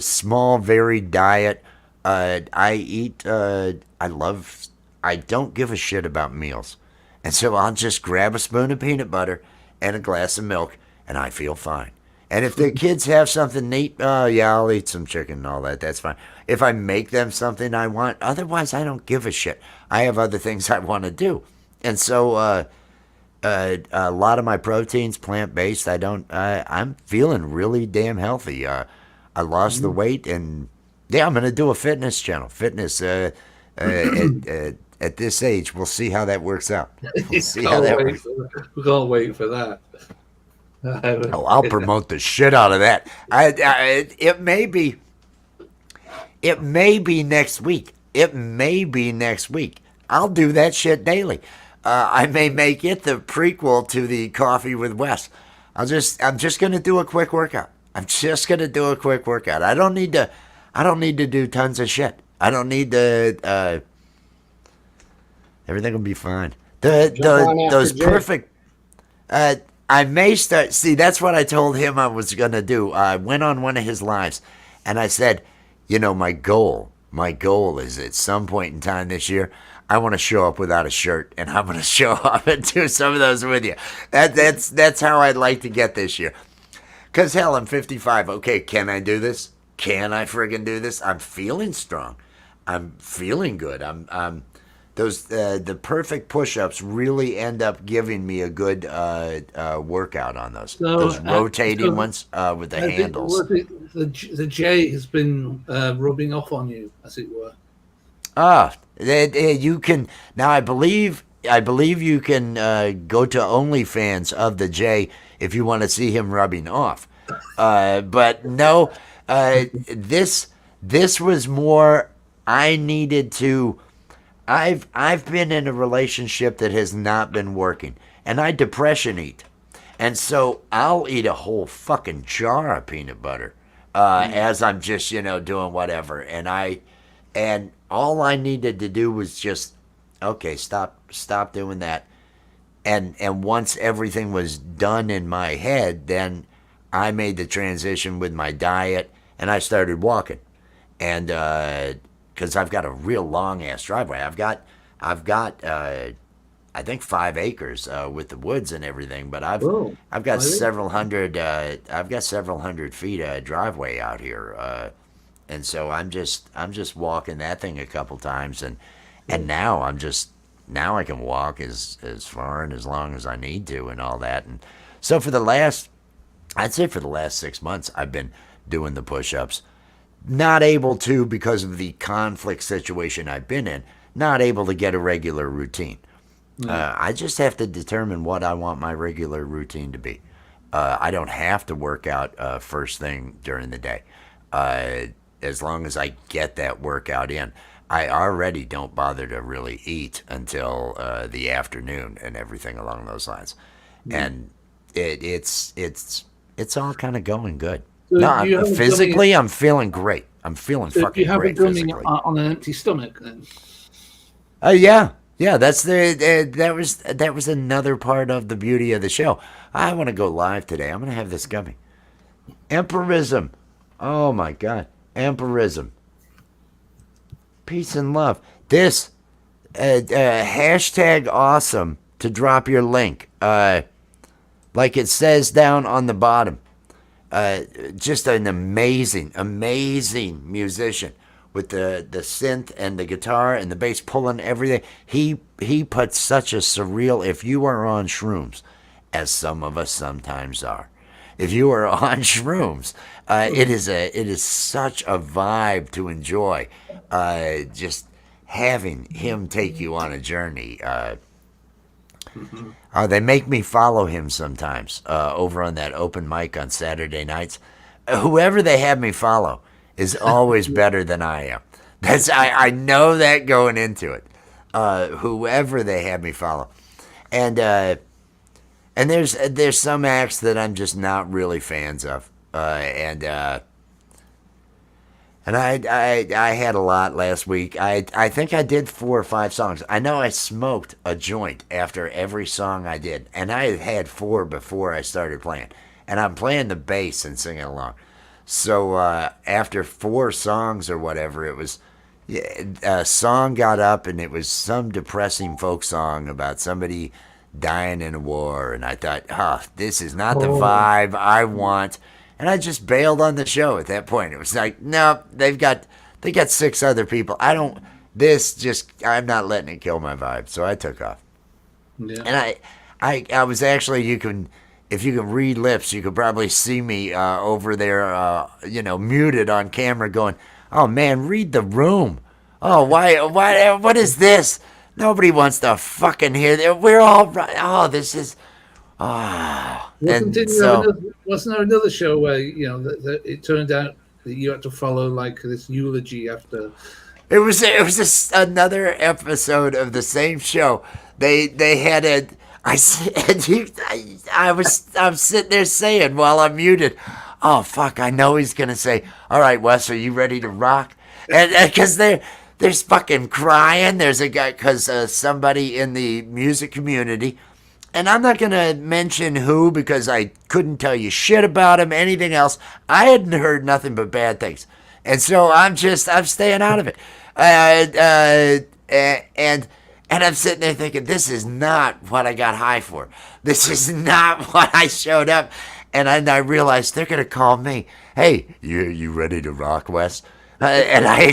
Speaker 1: small, varied diet. I eat. I don't give a shit about meals, and so I'll just grab a spoon of peanut butter and a glass of milk, and I feel fine. And if the kids have something neat, yeah, I'll eat some chicken and all that. That's fine. If I make them something I want, otherwise I don't give a shit. I have other things I want to do, and so a lot of my proteins plant-based. I'm feeling really damn healthy. I lost the weight, and yeah, I'm gonna do a fitness channel. Fitness at this age, we'll see how that works out. We'll see how that works.
Speaker 2: We can't wait for that.
Speaker 1: Oh, I'll promote the shit out of that. It may be next week. It may be next week. I'll do that shit daily. I may make it the prequel to the Coffee with Wes. I'm just gonna do a quick workout. I don't need to do tons of shit. I don't need to. Everything will be fine.
Speaker 4: Jump on after
Speaker 1: Those
Speaker 4: Jay.
Speaker 1: perfect. I may start. See, that's what I told him I was gonna do. I went on one of his lives, and I said, my goal is at some point in time this year, I want to show up without a shirt, and I'm gonna show up and do some of those with you. That's how I'd like to get this year. Cause hell, I'm 55. Okay, can I do this? Can I friggin' do this? I'm feeling strong. I'm feeling good. The perfect push-ups really end up giving me a good workout on those. Those rotating ones with the handles.
Speaker 2: The J has been rubbing off on you, as it were.
Speaker 1: You can now. I believe you can go to OnlyFans of the J if you want to see him rubbing off. But no, this was more. I needed to. I've been in a relationship that has not been working, and I depression eat, and so I'll eat a whole fucking jar of peanut butter as I'm just doing whatever, and all I needed to do was just okay, stop doing that. And once everything was done in my head, then I made the transition with my diet, and I started walking. And because I've got a real long ass driveway, I've got I think 5 acres with the woods and everything, but
Speaker 2: Oh,
Speaker 1: I've got
Speaker 2: really?
Speaker 1: several hundred feet driveway out here, and so I'm just walking that thing a couple times, and now I can walk as far and as long as I need to and all that. And so I'd say for the last 6 months I've been doing the push-ups. Not able to, because of the conflict situation I've been in, not able to get a regular routine. I just have to determine what I want my regular routine to be. I don't have to work out first thing during the day. As long as I get that workout in, I already don't bother to really eat until the afternoon and everything along those lines. And it's all kind of going good.
Speaker 2: So
Speaker 1: No,
Speaker 2: you haven't done
Speaker 1: physically, I'm feeling great. I'm feeling
Speaker 2: So
Speaker 1: fucking
Speaker 2: you have
Speaker 1: great
Speaker 2: it done
Speaker 1: physically.
Speaker 2: on an empty stomach then?
Speaker 1: Yeah. That's that was another part of the beauty of the show. I want to go live today. I'm gonna have this gummy. Empirism. Oh my god, empirism. Peace and love. This hashtag awesome to drop your link. Like it says down on the bottom. Just an amazing musician with the synth and the guitar and the bass pulling everything. He puts such a surreal. If you are on shrooms, as some of us sometimes are, if you are on shrooms, it is such a vibe to enjoy. Just having him take you on a journey. They make me follow him sometimes over on that open mic on Saturday nights. Whoever they have me follow is always better than I am. I know that going into it. Whoever they have me follow, and there's some acts that I'm just not really fans of, and I had a lot last week. I think I did 4 or 5 songs. I know I smoked a joint after every song I did, and I had 4 before I started playing. And I'm playing the bass and singing along. So after 4 songs or whatever, it was a song got up, and it was some depressing folk song about somebody dying in a war, and I thought, this is not the vibe I want. And I just bailed on the show at that point. It was like, no, they got 6 other people. I'm not letting it kill my vibe. So I took off.
Speaker 2: Yeah.
Speaker 1: And I was actually, if you can read lips, you could probably see me over there, muted on camera going, oh man, read the room. Oh, why, what is this? Nobody wants to fucking hear that. We're all right. Oh, this is,
Speaker 2: Wasn't there another show where that it turned out that you had to follow like this eulogy after?
Speaker 1: It was another episode of the same show. They had a. I'm sitting there saying while I'm muted, oh fuck, I know he's gonna say, all right, Wes, are you ready to rock? And because there's fucking crying. There's a guy, because somebody in the music community. And I'm not going to mention who, because I couldn't tell you shit about him, anything else. I hadn't heard nothing but bad things. And so I'm staying out of it. And I'm sitting there thinking, this is not what I got high for. This is not what I showed up. And I realized they're going to call me. Hey, you ready to rock, Wes? And I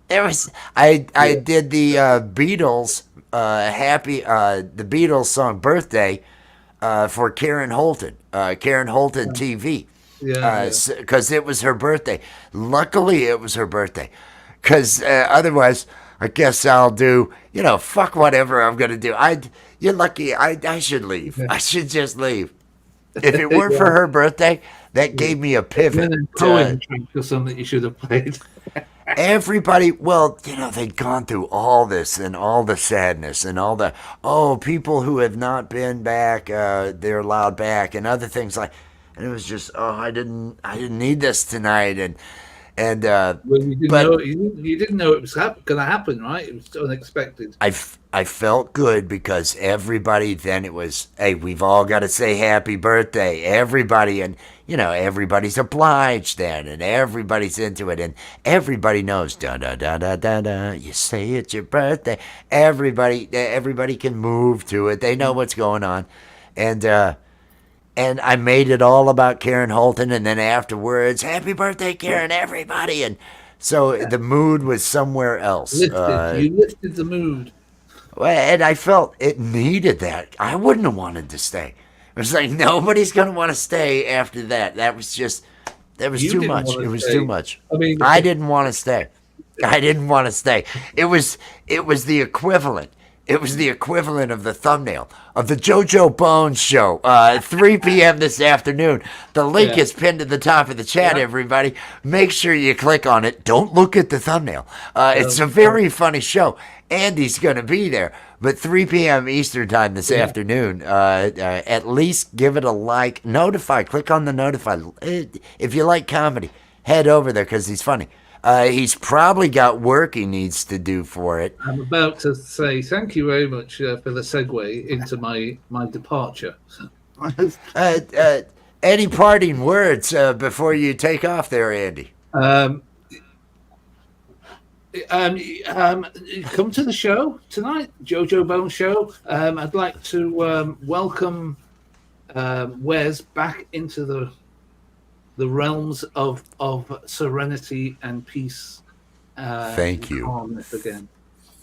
Speaker 1: did the Beatles the Beatles song "Birthday" for Karen Holton, Karen Holton TV, because it was her birthday. Luckily, it was her birthday, because otherwise, I guess I'll do fuck whatever I'm gonna do. You're lucky. I should leave. I should just leave. If it weren't for her birthday, that gave me a pivot.
Speaker 2: Cohen track or something that you should have played.
Speaker 1: Everybody, well, they'd gone through all this and all the sadness and all the, people who have not been back, they're allowed back, and other things and it was just, I didn't need this tonight, And
Speaker 2: Well, you didn't
Speaker 1: but
Speaker 2: know you didn't know it was going to happen, right? It was unexpected.
Speaker 1: I felt good because everybody then it was, hey, we've all got to say happy birthday. Everybody, and everybody's obliged then, and everybody's into it, and everybody knows da da da da da da. You say it's your birthday. Everybody can move to it. They know what's going on, and I made it all about Karen Holton, and then afterwards, happy birthday, Karen, everybody, and so the mood was somewhere else.
Speaker 2: You lifted the mood.
Speaker 1: And I felt it needed that. I wouldn't have wanted to stay. It was like nobody's gonna want to stay after that. That was
Speaker 2: You
Speaker 1: too
Speaker 2: didn't
Speaker 1: much.
Speaker 2: wanna
Speaker 1: It was
Speaker 2: stay.
Speaker 1: too much.
Speaker 2: I mean,
Speaker 1: I didn't want to stay. I didn't want to stay. It was the equivalent. It was the equivalent of the thumbnail of the JoJo Bones show, 3 p.m. this afternoon. The link
Speaker 2: Yeah.
Speaker 1: is pinned at the top of the chat,
Speaker 2: Yeah.
Speaker 1: everybody. Make sure you click on it. Don't look at the thumbnail. It's a very funny show. Andy's going to be there. But 3 p.m. Eastern time this afternoon, at least give it a like. Notify. Click on the notify. If you like comedy, head over there because he's funny. He's probably got work he needs to do for it.
Speaker 2: I'm about to say thank you very much for the segue into my departure.
Speaker 1: Any parting words before you take off there, Andy?
Speaker 2: Come to the show tonight, JoJo Bone Show. I'd like to welcome Wes back into the realms of serenity and peace.
Speaker 1: Thank you.
Speaker 2: Calmness again.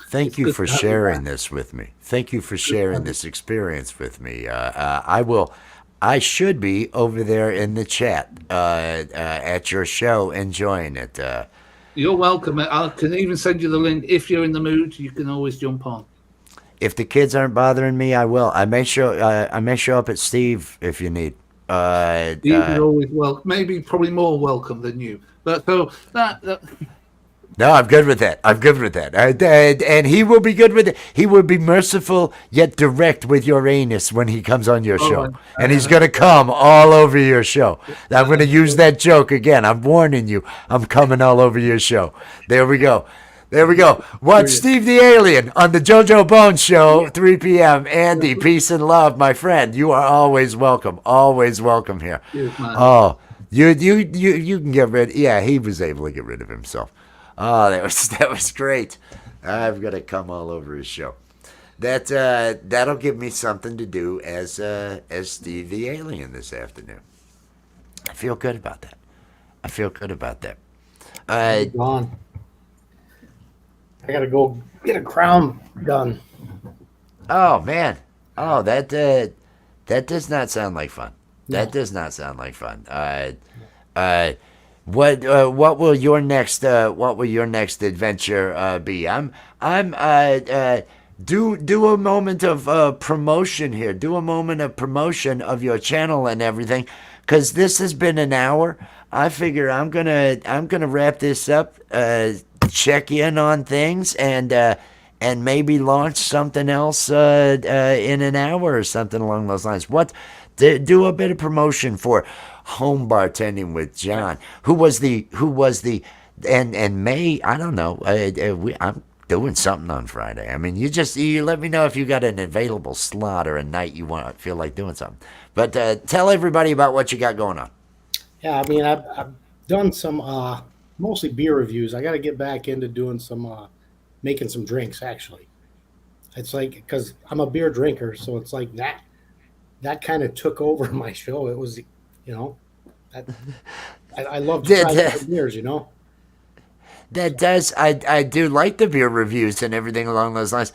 Speaker 1: Thank
Speaker 2: It's
Speaker 1: you
Speaker 2: good
Speaker 1: for
Speaker 2: to have you
Speaker 1: sharing
Speaker 2: back.
Speaker 1: this with me. Thank you for sharing this experience with me. I should be over there in the chat at your show enjoying it.
Speaker 2: You're welcome. I can even send you the link if you're in the mood. You can always jump on.
Speaker 1: If the kids aren't bothering me, I will. I may show up at Steve if you need.
Speaker 2: He's always welcome. Maybe probably more welcome than you. But so that
Speaker 1: No, I'm good with that. I'm good with that. And he will be good with it. He will be merciful yet direct with your anus when he comes on your show.
Speaker 2: right.
Speaker 1: And he's going to come all over your show. I'm going to use that joke again. I'm warning you. I'm coming all over your show. There we go. There we go. Watch Steve the Alien on the JoJo Bones Show, 3 p.m. Andy, peace and love, my friend. You are always welcome. Always welcome here.
Speaker 2: Cheers, man.
Speaker 1: Oh, you can get rid. Yeah, he was able to get rid of himself. Oh, that was great. I've got to come all over his show. That'll give me something to do as Steve the Alien this afternoon. I feel good about that.
Speaker 4: Gone. I gotta go get a crown done.
Speaker 1: Oh man. Oh, that does not sound like fun. That does not sound like fun. What will your next adventure be? Do a moment of promotion here. Do a moment of promotion of your channel and everything, because this has been an hour. I figure I'm gonna wrap this up. Check in on things and maybe launch something else in an hour or something along those lines. Do a bit of promotion for Home Bartending with John, who was the and May. I don't know. I'm doing something on Friday. I mean, you let me know if you got an available slot or a night you feel like doing something. But tell everybody about what you got going on.
Speaker 4: Yeah, I mean, I've done some mostly beer reviews. I got to get back into doing some making some drinks. Actually, it's like because I'm a beer drinker, so it's like that kind of took over my show. It was, I love to try different beers.
Speaker 1: That does. I do like the beer reviews and everything along those lines.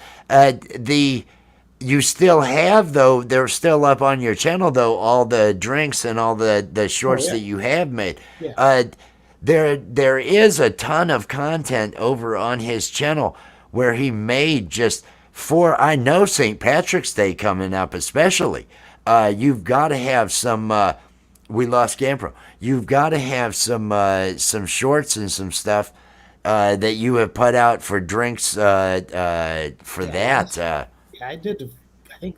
Speaker 1: You still have, though, they're still up on your channel, though, all the drinks and all the shorts that you have made.
Speaker 4: Yeah.
Speaker 1: There is a ton of content over on his channel where he made just for, I know St. Patrick's Day coming up especially. You've got to have some, we lost GamePro. You've got to have some shorts and some stuff that you have put out for drinks for that.
Speaker 4: Yeah, I did. I think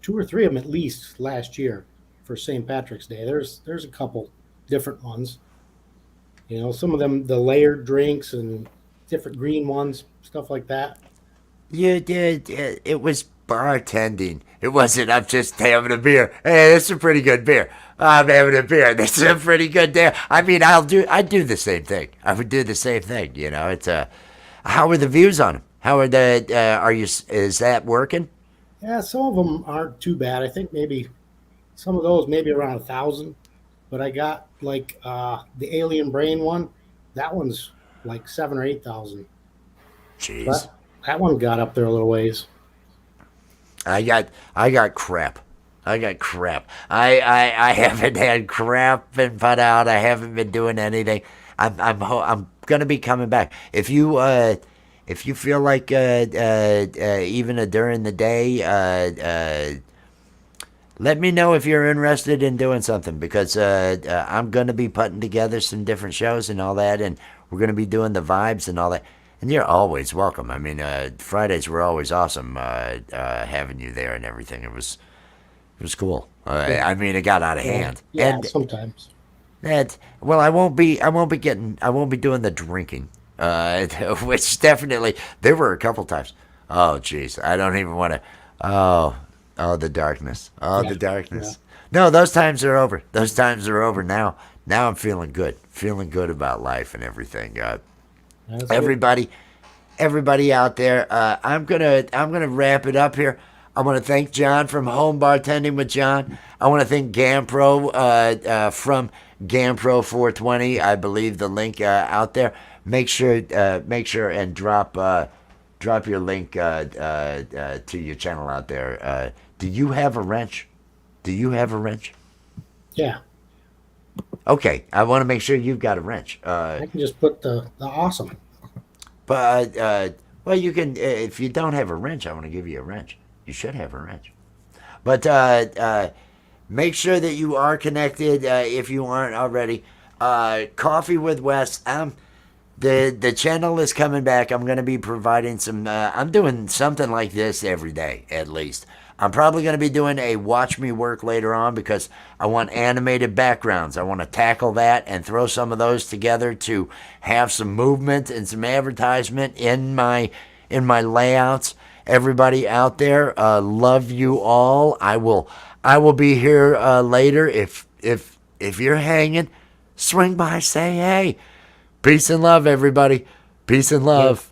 Speaker 4: 2 or 3 of them at least last year for St. Patrick's Day. There's a couple different ones. You know, some of them, the layered drinks and different green ones, stuff like that.
Speaker 1: You did. It was bartending. It wasn't. I'm just having a beer. Hey, this is a pretty good beer. I'm having a beer. This is a pretty good day. I mean, I'd do the same thing. I would do the same thing. You know, it's How are the views on them? How are Is that working?
Speaker 4: Yeah, some of them aren't too bad. I think maybe some of those maybe around 1,000. But I got like the Alien Brain one. That one's like 7 or 8,000.
Speaker 1: Jeez.
Speaker 4: That one got up there a little ways.
Speaker 1: I got crap. I got crap. I haven't had crap been put out. I haven't been doing anything. I'm gonna be coming back. If you feel like even during the day, let me know if you're interested in doing something, because I'm gonna be putting together some different shows and all that, and we're gonna be doing the vibes and all that. And you're always welcome. I mean, Fridays were always awesome having you there and everything. It was cool. I mean, it got out of hand.
Speaker 4: Yeah,
Speaker 1: And
Speaker 4: sometimes.
Speaker 1: that well, I won't be doing the drinking. Which definitely there were a couple times. Oh, jeez, I don't even want to. The darkness.
Speaker 4: Yeah,
Speaker 1: The darkness. No, those times are over. Those times are over now. Now I'm feeling good. Feeling good about life and everything.
Speaker 4: That's good.
Speaker 1: Everybody out there, I'm gonna wrap it up here. I want to thank John from Home Bartending with John. I want to thank Gampro from Gampro 420. I believe the link out there. Make sure and drop your link to your channel out there. Do you have a wrench? Do you have a wrench?
Speaker 4: Yeah,
Speaker 1: Okay, I want to make sure you've got a wrench.
Speaker 4: I can just put the awesome.
Speaker 1: But well, you can. If you don't have a wrench, I want to give you a wrench. You should have a wrench. But make sure that you are connected if you aren't already. Coffee with Wes. The channel is coming back. I'm going to be providing some. I'm doing something like this every day at least. I'm probably going to be doing a watch me work later on, because I want animated backgrounds. I want to tackle that and throw some of those together to have some movement and some advertisement in my layouts. Everybody out there, love you all. I will be here later. If you're hanging, swing by, say hey. Peace and love, everybody. Peace and love.